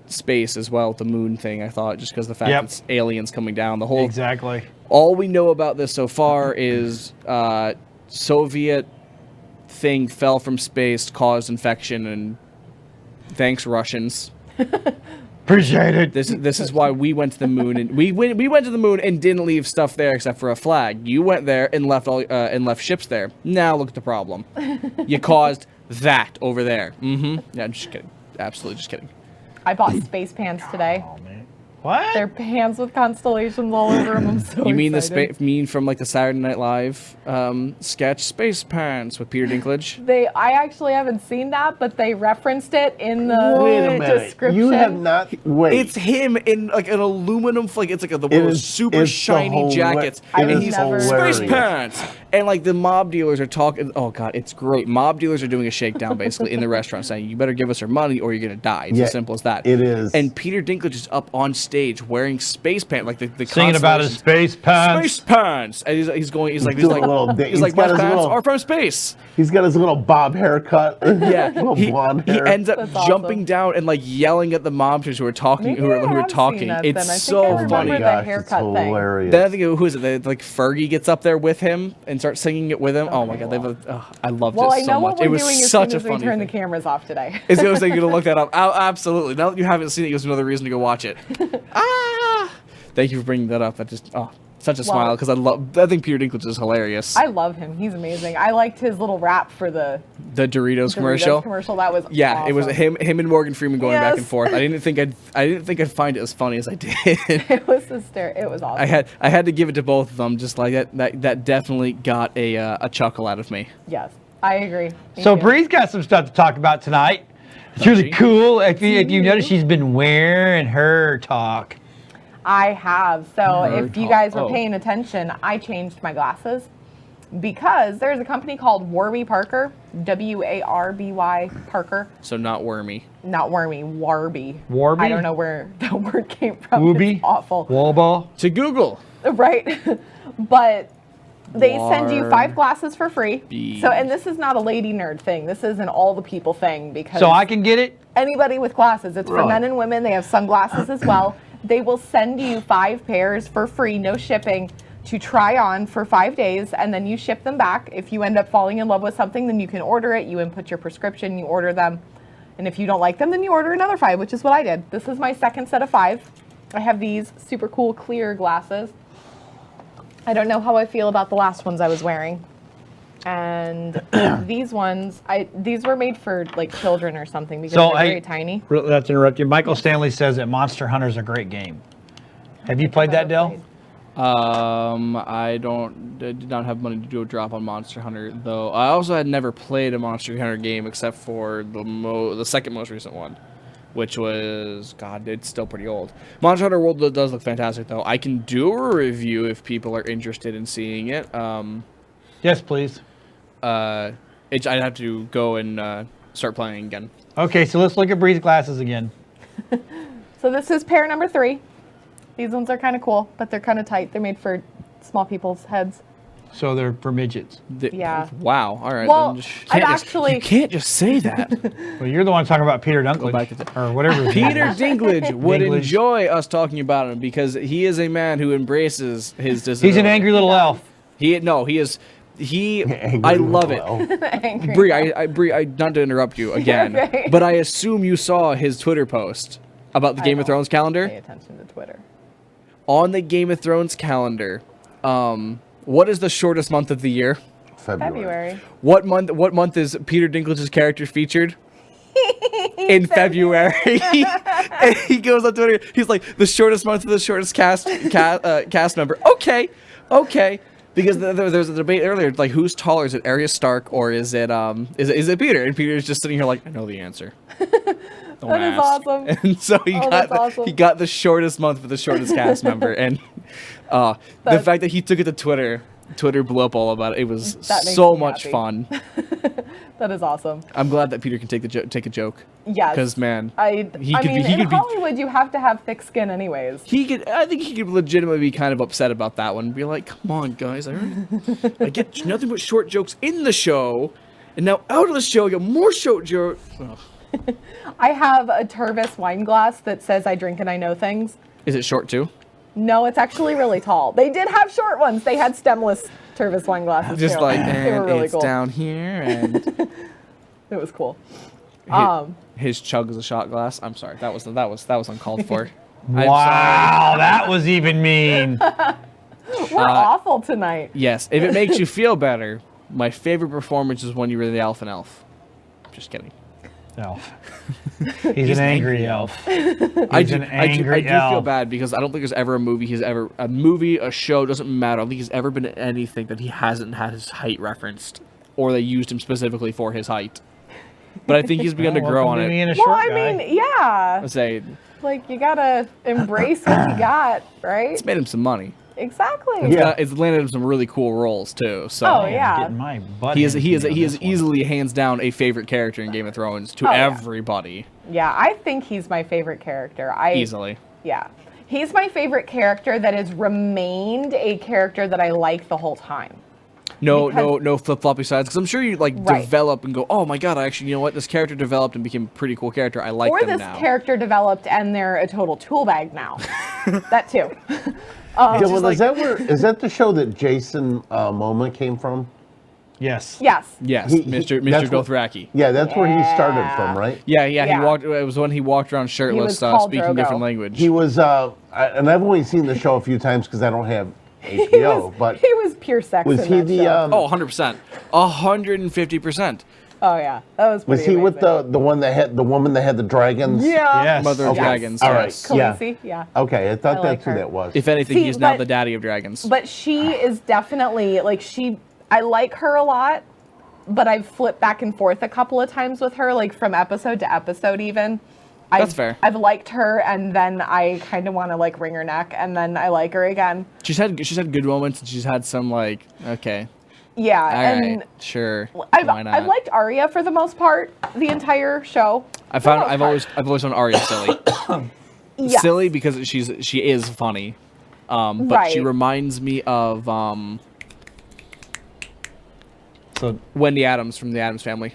space as well, with the moon thing. I thought just because the fact Yep. it's aliens coming down, the whole. Exactly. All we know about this so far is Soviet thing fell from space, caused infection, and thanks Russians. Appreciate it. This is why we went to the moon, and we went to the moon and didn't leave stuff there except for a flag. You went there and left left ships there. Now look at the problem. You caused that over there. Yeah, I'm just kidding. Absolutely just kidding. I bought space pants today. Oh, man. What? They're pants with constellations all over them. I'm so You mean excited. from like the Saturday Night Live sketch Space Pants with Peter Dinklage? I actually haven't seen that, but they referenced it in the Wait a minute. description. You have not. Wait. It's him in like an aluminum, like it's like one of It those is- super it's the shiny whole jackets, it and is he's hilarious. space pants, and like the mob dealers are talking. Oh god, it's great. Mob dealers are doing a shakedown basically in the restaurant, saying you better give us our money or you're gonna die. It's Yeah, as simple as that. it is. And Peter Dinklage is up on stage wearing space pants, like the Singing about his constellations. space pants. Space pants, and he's doing a little he's he's like got my his pants little- are from space. He's got his little bob haircut. Yeah, little blonde he hair. ends up That's awesome. jumping down and like yelling at the mobsters who are talking, Maybe who I are have seen talking. that It's then. I think I so remember funny. the Gosh, haircut it's thing. hilarious. Then I think who is it? Like Fergie gets up there with him and starts singing it with him. Oh my god, I loved Well, it I so know much. what we're It was doing as such soon a as we funny turn the thing. cameras off today. Is I was going to look that up. Absolutely. Now that you haven't seen it, gives me another reason to go watch it. Thank you for bringing that up. I just such a smile because I think Peter Dinklage is hilarious. I love him. He's amazing. I liked his little rap for the The Doritos commercial. commercial. That was Yeah, it was awesome. him and Morgan Freeman going back and Yes. forth. I didn't think I'd find it as funny as I did. It was hysterical. It was awesome. I had to give it to both of them. Just like that definitely got a chuckle out of me. Yes, I agree. Me So too. Bree's got some stuff to talk about tonight. It's really she? cool. If you notice, she's been wearing her talk. I have. So if you guys were Oh. paying attention, I changed my glasses because there's a company called Warby Parker, W-A-R-B-Y Parker, So not wormy. not Wormy, Warby. Warby? I don't know where that word came from. Wooby? It's awful. Wall ball. To Google. Right. But they send you 5 Warby. glasses for free. So, and this is not a lady nerd thing. This is an all the people thing because So I can get it. anybody with glasses. It's for Right. men and women. They have sunglasses as well. They will send you 5 pairs for free, no shipping, to try on for 5 days, and then you ship them back. If you end up falling in love with something, then you can order it. You input your prescription, you order them. And if you don't like them, then you order another 5, which is what I did. This is my second set of 5. I have these super cool clear glasses. I don't know how I feel about the last ones I was wearing. And these ones, these were made for like children or something because So they're very tiny. Let's interrupt you. Michael Stanley says that Monster Hunter is a great game. Have you played that, Dell? I did not have money to do a drop on Monster Hunter though. I also had never played a Monster Hunter game except for the second most recent one, which was it's still pretty old. Monster Hunter World does look fantastic though. I can do a review if people are interested in seeing it. Yes, please. I'd have to go and start playing again. Okay, so let's look at Bree's glasses again. So this is pair number 3. These ones are kind of cool, but they're kind of tight. They're made for small people's heads. So they're for midgets. Yeah. Wow. All right. Well, then just- I've can't just- actually- you can't just say that. Well, you're the one talking about Peter back Dinklage to or whatever. his name Peter is. Dinklage would Dinklage. enjoy us talking about him because he is a man who embraces his disability. He's an angry little elf. He is. Angry I love it. little elf. Angry Bree, Bree, not to interrupt you again, Okay. but I assume you saw his Twitter post about the I Game of don't Thrones calendar. Pay attention to Twitter. On the Game of Thrones calendar, what is the shortest month of the year? February. What month is Peter Dinklage's character featured? In February. And he goes on Twitter. He's like, the shortest month of the shortest cast member. Okay. Because there was a debate earlier, like who's taller? Is it Arya Stark or is it Peter? And Peter's just sitting here like, I know the answer. Don't That is ask. awesome. And so That's awesome. he got the shortest month for the shortest cast member, and the That's- fact that he took it to Twitter blew up all about it. It was That makes so me much happy. fun. That is awesome. I'm glad that Peter can take a joke. Yes. Because man, I he mean, could be- in Hollywood, you have to have thick skin anyways. I think he could legitimately be kind of upset about that one. Be like, come on, guys, I get nothing but short jokes in the show, and now out of the show, I get more short jokes. Ugh. I have a Tervis wine glass that says I drink and I know things. Is it short too? No, it's actually really tall. They did have short ones. They had stemless Tervis wine glasses Just too. like, they were and really it's cool. down here, and It was cool. his chug is a shot glass. I'm sorry, that was uncalled for. I'm Wow, that was even mean. We're awful tonight. Yes, if it makes you feel better, my favorite performance is when you were the Elf and Elf. Just kidding. Elf. He's an angry elf. I He's do, an I do angry feel elf. bad because I don't think there's ever a movie, a show, doesn't matter. I don't think he's ever been in anything that he hasn't had his height referenced, or they used him specifically for his height. But I think he's begun to grow on Welcome to it. being a Well, short I guy. mean, yeah. I say Like, you gotta embrace what you got, right? it's made him some money. Exactly. Yeah. It's landed him some really cool roles too. So Oh, Man, yeah. getting my butt he is handed to me on this one. easily hands down a favorite character in Game of Thrones to Oh, yeah. everybody. Yeah, I think he's my favorite character. Easily. Yeah. He's my favorite character that has remained a character that I like the whole time. No Because- flip floppy sides because I'm sure you like Right. develop and go, oh my god, actually, you know what? This character developed and became a pretty cool character. I like Or them this now. character developed and they're a total tool bag now. That too. Yeah, well, like- is that the show that Jason Momoa came from? Yes. Yes. Yes, He- Mr. that's what- Dothraki. Yeah, that's where he started Yeah. from, right? Yeah, Yeah. He walked. It was when he walked around shirtless, was called speaking Drogo. different language. He was, and I've only seen the show a few times because I don't have He HBO. was, but he was pure sex was in he that the? show. Oh, 100%, 150%. Oh yeah, that was. Was pretty he with amazing. the one that had the woman that had the dragons? Yeah. Yes. Mother of Okay. Dragons. All right. Yes. Yeah. Khaleesi, yeah. Okay, I thought I like that's who her. that was. If anything, See, he's now but- the daddy of dragons. But she is definitely like she. I like her a lot, but I've flipped back and forth a couple of times with her, like from episode to episode even. That's fair. I've liked her, and then I kind of want to like wring her neck, and then I like her again. she's had good moments, and she's had some like okay, Yeah, all and right, sure, I've why not? I've liked Arya for the most part, the entire show. I've For the most always part. found Arya silly. Yes. Silly because she is funny, but she Right. reminds me of So Wendy Adams from the Addams Family.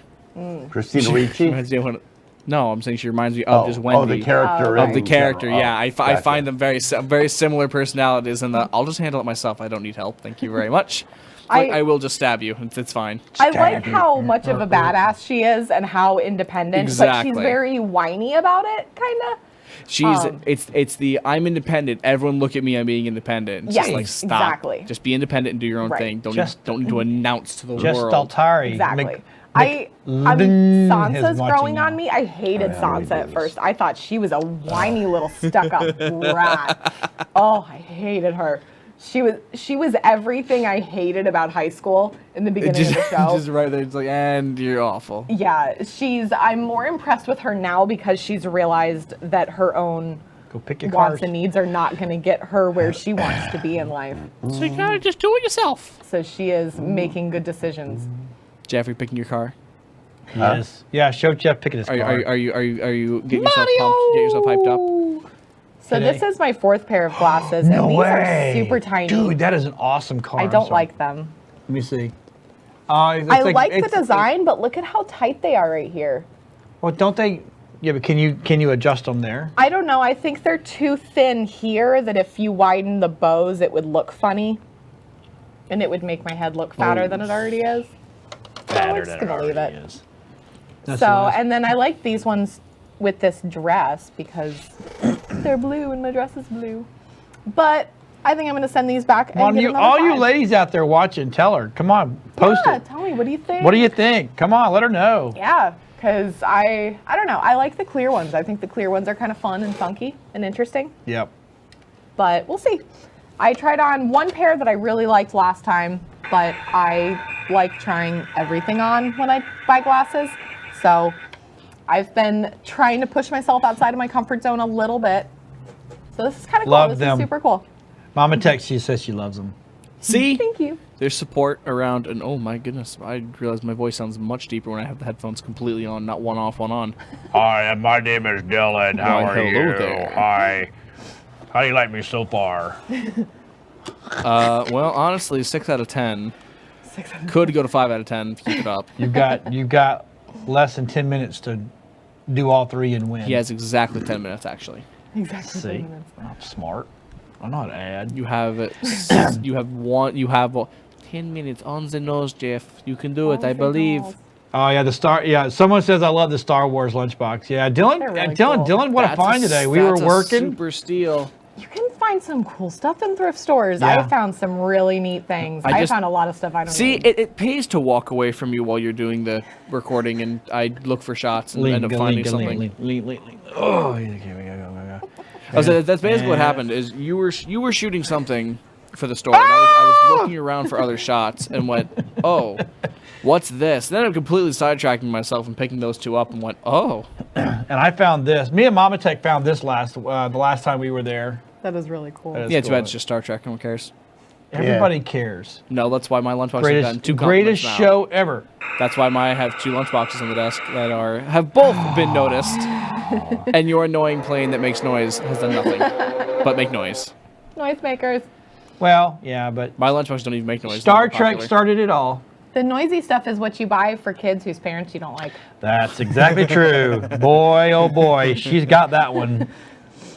Christina Ricci. Reminds me of no, I'm saying she reminds me of just Wendy. the character. Oh, Of the in character, general. yeah. Oh, I gotcha. find them very similar personalities, and I'll just handle it myself. I don't need help. Thank you very much. I will just stab you. It's fine. I like how much of a badass she is and how independent, but Exactly. she's very whiny about it, kind of. She's it's the I'm independent. Everyone look at me. I'm being independent. It's just Yes, like stop. exactly. Just be independent and do your own Right. thing. Don't Just- don't need to announce to the just world. Altari. Exactly. Mc- I mean, Levin is Sansa's watching growing now. on me. I hated Oh, yeah, we Sansa do at this. first. I thought she was a whiny little stuck-up brat. Oh, I hated her. She was everything I hated about high school in the beginning just, of the show. just right there. It's like, and you're awful. Yeah, I'm more impressed with her now because she's realized that her own Go pick your wants cards. and needs are not going to get her where she wants to be in life. So you gotta just do it yourself. So she is making good decisions. Jeffrey, picking your car. Yes. Yeah, show Jeff picking his Are car. you getting yourself pumped? Get yourself hyped up. So today? this is my 4th pair of glasses, No and these way. are super tiny. Dude, that is an awesome car. I I'm don't sorry. like them. Let me see. I like the design, but look at how tight they are right here. Well, don't they? Yeah, but can you adjust them there? I don't know. I think they're too thin here that if you widen the bows, it would look funny. And it would make my head look fatter than it already is. So we're just going to leave it. That's So, nice. and then I like these ones with this dress because they're blue and my dress is blue. But I think I'm going to send these back Come on, and get you, another all you 5. ladies out there watching, tell her. Come on, post Yeah, it. tell me, what do you think? What do you think? Come on, let her know. Yeah, because I don't know. I like the clear ones. I think the clear ones are kind of fun and funky and interesting. Yep. But we'll see. I tried on one pair that I really liked last time, but I like trying everything on when I buy glasses. So I've been trying to push myself outside of my comfort zone a little bit. So this is kind of cool. Love This them. is super cool. Mama texts, she says she loves them. See? Thank you. There's support around, and oh my goodness, I realize my voice sounds much deeper when I have the headphones completely on, not one off, one on. Hi, my name is Dylan. How Why, are hello you? there. Hi. How do you like me so far? Well, honestly, 6 out of 10. Could go to 5 out of 10 if you keep it up. You've got less than 10 minutes to do all 3 and win. He has exactly 10 minutes, actually. Exactly. See, I'm smart. I'm not ad. You have you have 10 minutes on the nose, Jeff. You can do it, I believe. Oh yeah, someone says I love the Star Wars lunchbox. Yeah, Dylan, They're really Dylan, cool. Dylan, what a find today. We were That's a working. super steal. You can find some cool stuff in thrift stores. Yeah. I found some really neat things. I I just- found a lot of stuff I don't See, need. it pays to walk away from you while you're doing the recording, and I look for shots and end up finding something. Oh, okay, we go. I was like, that's basically what Yeah. happened. Is you were shooting something for the store, and I was looking around for other shots and went, oh, what's this? And then I'm completely sidetracking myself and picking those 2 up and went, oh, And I found this. Me and Mama Tech found this the last time we were there. That is really cool. That is yeah, too cool. bad it's just Star Trek. No one cares. Everybody cares. No, that's why my lunchbox has gotten 2 compliments Greatest now. show ever. That's why I have 2 lunchboxes on the desk that have both been noticed. And your annoying plane that makes noise has done nothing but make noise. Noisemakers. Well, yeah, but My lunchbox don't even make noise. Star They're not Trek popular. started it all. The noisy stuff is what you buy for kids whose parents you don't like. That's exactly true. Boy, oh boy, she's got that one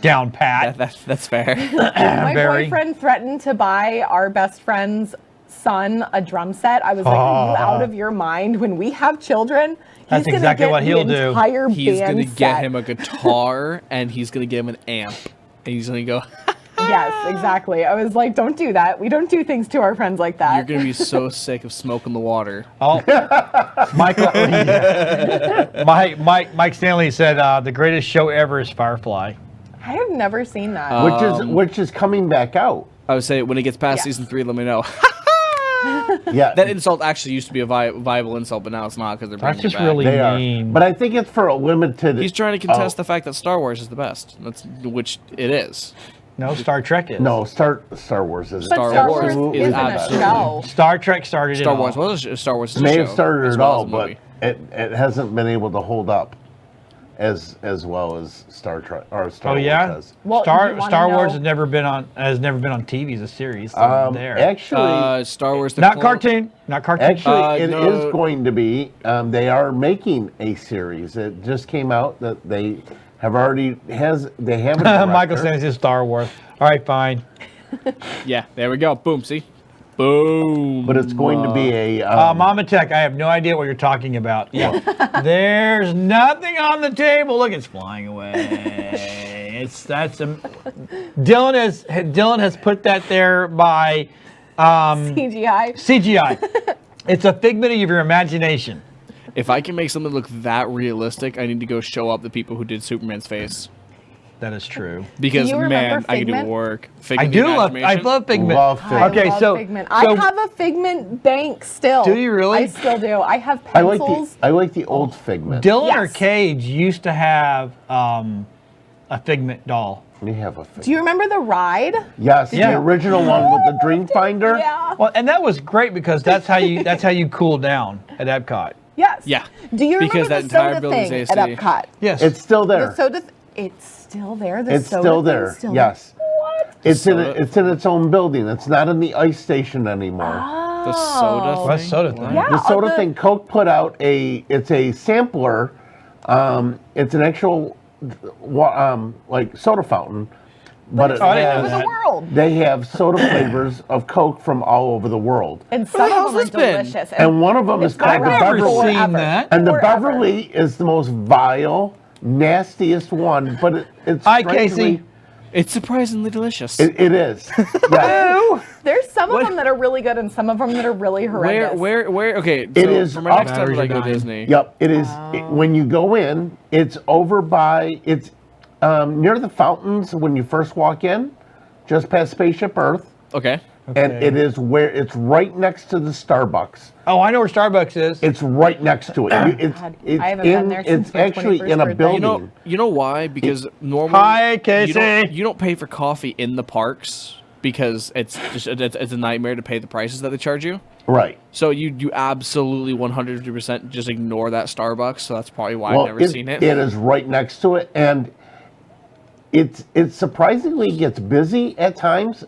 down pat. That's fair. My Very. boyfriend threatened to buy our best friend's son a drum set. I was like, are you out of your mind? When we have children, That's he's gonna exactly get what he'll the do. entire He's band gonna get set. him a guitar and he's gonna get him an amp. And he's gonna go, Yes, exactly. I was like, don't do that. We don't do things to our friends like that. you're gonna be so sick of smoking the water. Oh, Michael, Mike Stanley said the greatest show ever is Firefly. I have never seen that. Which is coming back out. I would say when it gets past Yes. season 3, let me know. Yeah, That insult actually used to be a viable insult, but now it's not because they're bringing That's just it back. really they are. mean. But I think it's for a limited. He's trying to contest Oh. the fact that Star Wars is the best. Which it is. No, Star Trek is. No, Star Wars is. But Star Star Wars Wars is isn't a absolutely- show. Star Trek started Star it Wars all. was Star Wars is a may show, have started as it well all, as a but movie. it hasn't been able to hold up as well as Star Trek or Star Oh Wars yeah, has. Well, you Star wanna Wars know- has never been on TV as a series. So there. Actually, Star Wars. The Not Clone- cartoon. Not cartoon. Actually, it is no. going to be. They are making a series. It just came out that they have already they have a director. Michael Stanley says Star Wars. All right, fine. Yeah, there we go. Boom. See. Boom. But it's going to be a. Mama Tech, I have no idea what you're talking about. Yeah. There's nothing on the table. Look, it's flying away. Dylan has put that there by CGI. CGI. It's a figment of your imagination. If I can make something look that realistic, I need to go show up the people who did Superman's face. That is true. Because you man, remember I can do Figment? work. I Figment do the love. I Imagination. love Figment. Love I Figment. Okay, love so- Figment. so- I have a Figment bank still. Do you really? I still do. I have I like pencils. the old Figment. Dylan Yes. or Cage used to have a Figment doll. We have a Figment. Do you remember the ride? Yes, Yeah. the original one with the Dream Finder. Yeah. Well, and that was great because that's how you cool down at Epcot. Yes. Yeah. Do you Because remember that the entire soda building's thing AC. at Epcot? Yes. It's still The there. soda. It's still there. The It's soda still thing's there. still Yes. What? It's in Soda- it's in its own building. It's not in the ice station anymore. Oh. The soda thing. What soda thing? Yeah. The soda the- thing, Coke put out it's a sampler. It's an actual like soda fountain, but It's it all didn't know over has, the world. they have soda flavors of Coke from all over the world. And Where the some hell's of them are this been? delicious. And one of them is it's been called the around Never Beverly. seen forever. that. And the Forever. Beverly is the most vile, nastiest one, but it's Hi, strangely- Casey. It's surprisingly delicious. It is. Yeah. There's some What? of them that are really good and some of them that are really horrendous. Where? Okay, so It is for my next up- time that I go Batteries are Disney. Yep, it is. When you go in, it's over by, it's near the fountains when you first walk in, just past Spaceship Earth. Okay. And Okay. it is where, it's right next to the Starbucks. Oh, I know where Starbucks is. It's right next to it. It's, God, it's I haven't been in, there since it's my actually 21st in a birthday. building. You know why? Because normally Hi, Casey. You don't pay for coffee in the parks because it's just it's a nightmare to pay the prices that they charge you. Right. So you absolutely 100% just ignore that Starbucks. So that's probably why Well, I've never seen it. It is right next to it, and it surprisingly gets busy at times,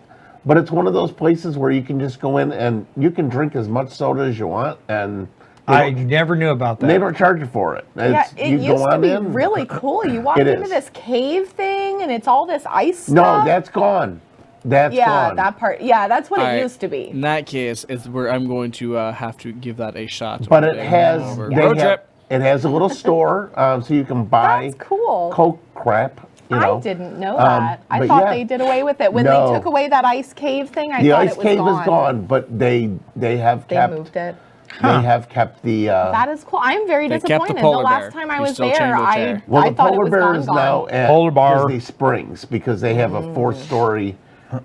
but it's one of those places where you can just go in and you can drink as much soda as you want, and I never knew about that. they don't charge you for it. Yeah, It's, it you used go to on be in. really cool. You walk It into is. this cave thing and it's all this ice No, stuff. that's gone. That's yeah, gone. that part. Yeah, that's what All it right, used to be. In that case, it's where I'm going to have to give that a shot. But one it day. has Over. they Road have- trip. it has a little store, so you can buy That's cool. Coke crap. You know. I didn't know that. I but thought yeah. they did away with it when No. they took away that ice cave thing. I The thought ice it was cave gone. is gone, but they have They kept moved it. they have kept the. That is cool. I'm very They kept the disappointed. polar last bear. time I You was still there, chained to a I, chair. Well, I the thought polar it was bear gone, is gone. now at Polar bar. Disney Springs because they have a 4-story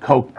Coke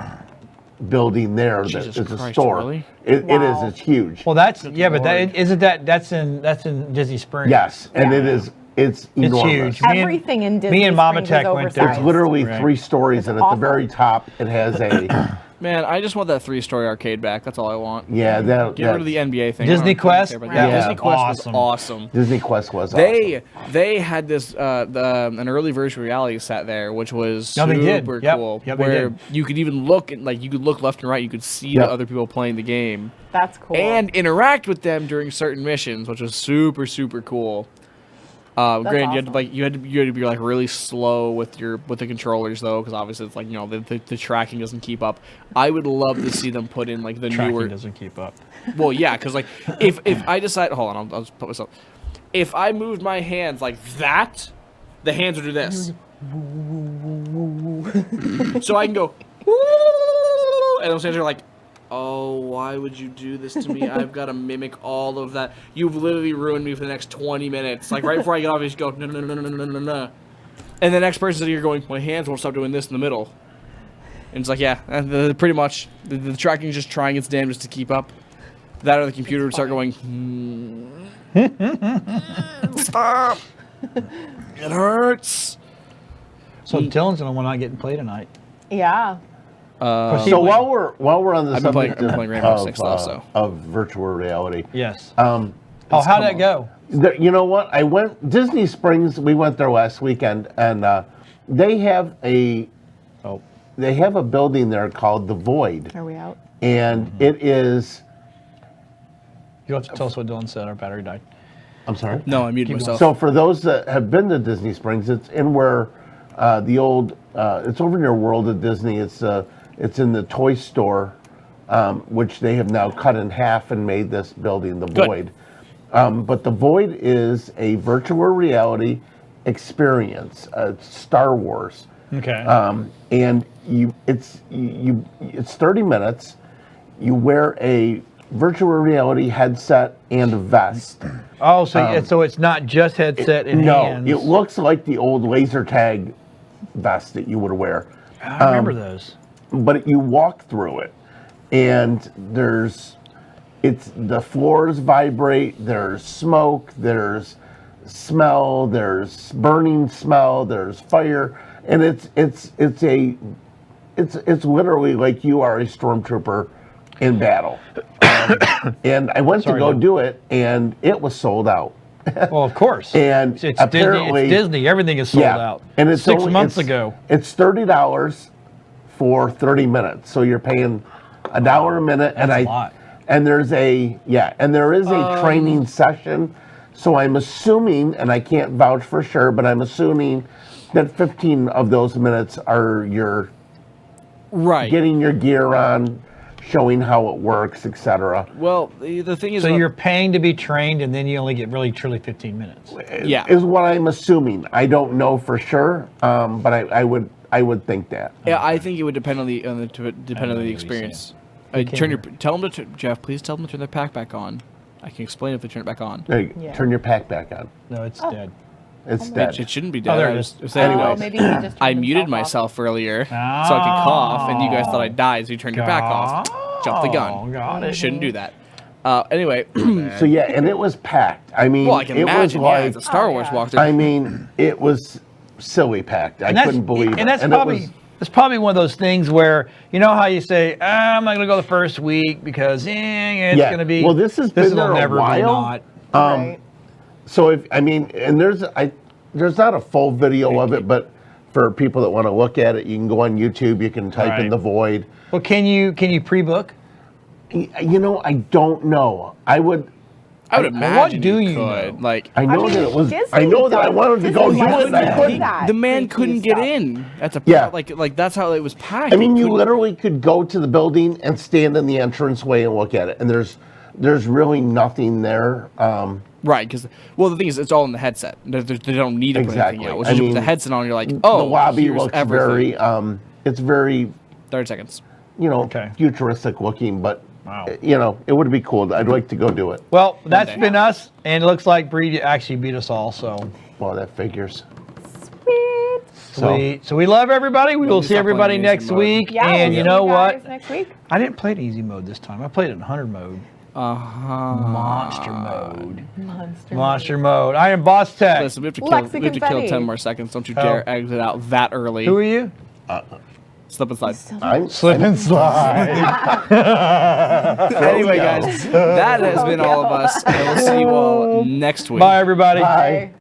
building there that Jesus is a Christ, store. really? It is. Wow. It's huge. Well, that's yeah, but Lord. that's in Disney Springs. Yes, and Yeah. it is. It's enormous. huge. Me and- Everything in Disney me and Mama Springs Tech is went oversized. there. It's literally Right. 3 stories, and at the awful. very top, it has a Man, I just want that 3-story arcade back. That's all I want. yeah. That Get rid of the NBA thing. Disney I don't Quest? care about Yeah. that. Disney Quest Awesome. was awesome. Disney Quest was They had this an early virtual reality set there, which was No, they did. super Yep. cool. Yep, they where did. you could even look and you could look left and right. You could see Yep. the other people playing the game That's cool. and interact with them during certain missions, which was super cool. Granted, awesome. you had to be like really slow with the controllers though, because obviously it's like the tracking doesn't keep up. I would love to see them put in like the Tracking newer. doesn't keep up. Well, yeah, because like if I decide, hold on, I'll just put myself. If I moved my hands like that, the hands would do this. So I can go, and those hands are like, oh, why would you do this to me? I've got to mimic all of that. You've literally ruined me for the next 20 minutes. Like right before I get off, you just go no. And the next person sitting here going, my hands won't stop doing this in the middle. And it's like, yeah, pretty much the tracking is just trying its damnedest to keep up. That or the computer would start going, stop. It hurts. So Dylan's the one not getting played tonight. yeah. So while we're on the I've been playing- subject I've been playing Rainbow of, Six though, so. of virtual reality, Yes. um, Oh, how'd come that on. go? you know what? I went Disney Springs. We went there last weekend, and they have a Oh, building there called the Void, Are we out? and Mm-hmm. it is. you have to tell us what Dylan said. Our battery died. I'm sorry. No, I muted Keep myself. So for those that have been to Disney Springs, it's in where the old. It's over near World of Disney. It's in the toy store, which they have now cut in half and made this building the Good. Void. But the Void is a virtual reality experience. Star Wars. Okay. And it's 30 minutes. You wear a virtual reality headset and a vest. oh, so it's not just headset and No, hands. it looks like the old laser tag vest that you would wear, I remember those. but you walk through it, and the floors vibrate. There's smoke. There's smell. There's burning smell. There's fire, and it's literally like you are a stormtrooper in battle. And I went Sorry, to go Doug. do it, and it was sold out. Well, of course. And it's Disney. apparently- It's Disney. Everything is sold out. And it's 6 only- months it's- ago. It's $30 for 30 minutes. So you're paying $1 a minute, and That's a lot. and there is a training session. So I'm assuming, and I can't vouch for sure, but I'm assuming that 15 of those minutes are your Right. getting your gear on, showing how it works, etc. Well, the thing is, So about- you're paying to be trained, and then you only get really truly 15 minutes. Yeah. is what I'm assuming. I don't know for sure, but I would think that. Yeah, I think it would depend on the depend on know the what experience. you're Tell them to Jeff. Please tell them to turn their pack back on. I can explain if they turn it back on. Hey, Yeah. turn your pack back on. No, it's dead. It's It, dead. it shouldn't be dead. there I it was- is. was saying, Anyways. Oh, maybe he just I turned muted himself off. myself earlier so I could cough, and you guys thought I died, so you turned your back off. Jump the Oh, gun. got it. Shouldn't do that. Anyway, So yeah, and it was packed. I mean, well, I can it was imagine. Yeah, like, it's a Star Oh, Wars yeah. walkthrough. I mean, it was silly packed. I couldn't believe it. And that's it probably was- it's probably one of those things where you know how you say I'm not going to go the first week because it's Yeah. going to be. Well, this has been will there a never be while. not. Right. So if I mean, and there's not a full video of it, but for people that want to look at it, you can go on YouTube. You can type in Right. the void. Well, can you pre-book? You know, I don't know. I would imagine do you you could. know? Like, I know mean, that it was. Disney I know that I does- wanted to go Disney do likes it, and I to do couldn't. that. the man Freaky couldn't get stuff. in. That's a Yeah. like that's how it was packed. I mean, you couldn't- literally could go to the building and stand in the entranceway and look at it, and there's really nothing there. Right, because the thing is, it's all in the headset. They don't need to put anything Exactly. out. Once I you put the mean, headset on, you're like, oh, the lobby here's looks everything. very. It's very 30 seconds. Okay. futuristic looking, but Wow. it would be cool. I'd like to go do it. Well, that's day. been us, and it looks like Bree actually beat us all. So Well, that figures. Sweet. sweet. So we love everybody. We will need to see stop everybody playing next easy mode. week. Yeah. And we'll you see know guys what? Next week. I didn't play it easy mode this time. I played it in 100 mode. Monster mode. Monster mode. I am Boss Tech. Listen, we have to Lexi kill 10 confetti. more seconds. Don't you Oh. dare exit out that early. Who are you? Slip and slide. I'm Slip and slide. Anyway, guys, that has been all of us. And we'll see you all next week. Bye, everybody. Bye.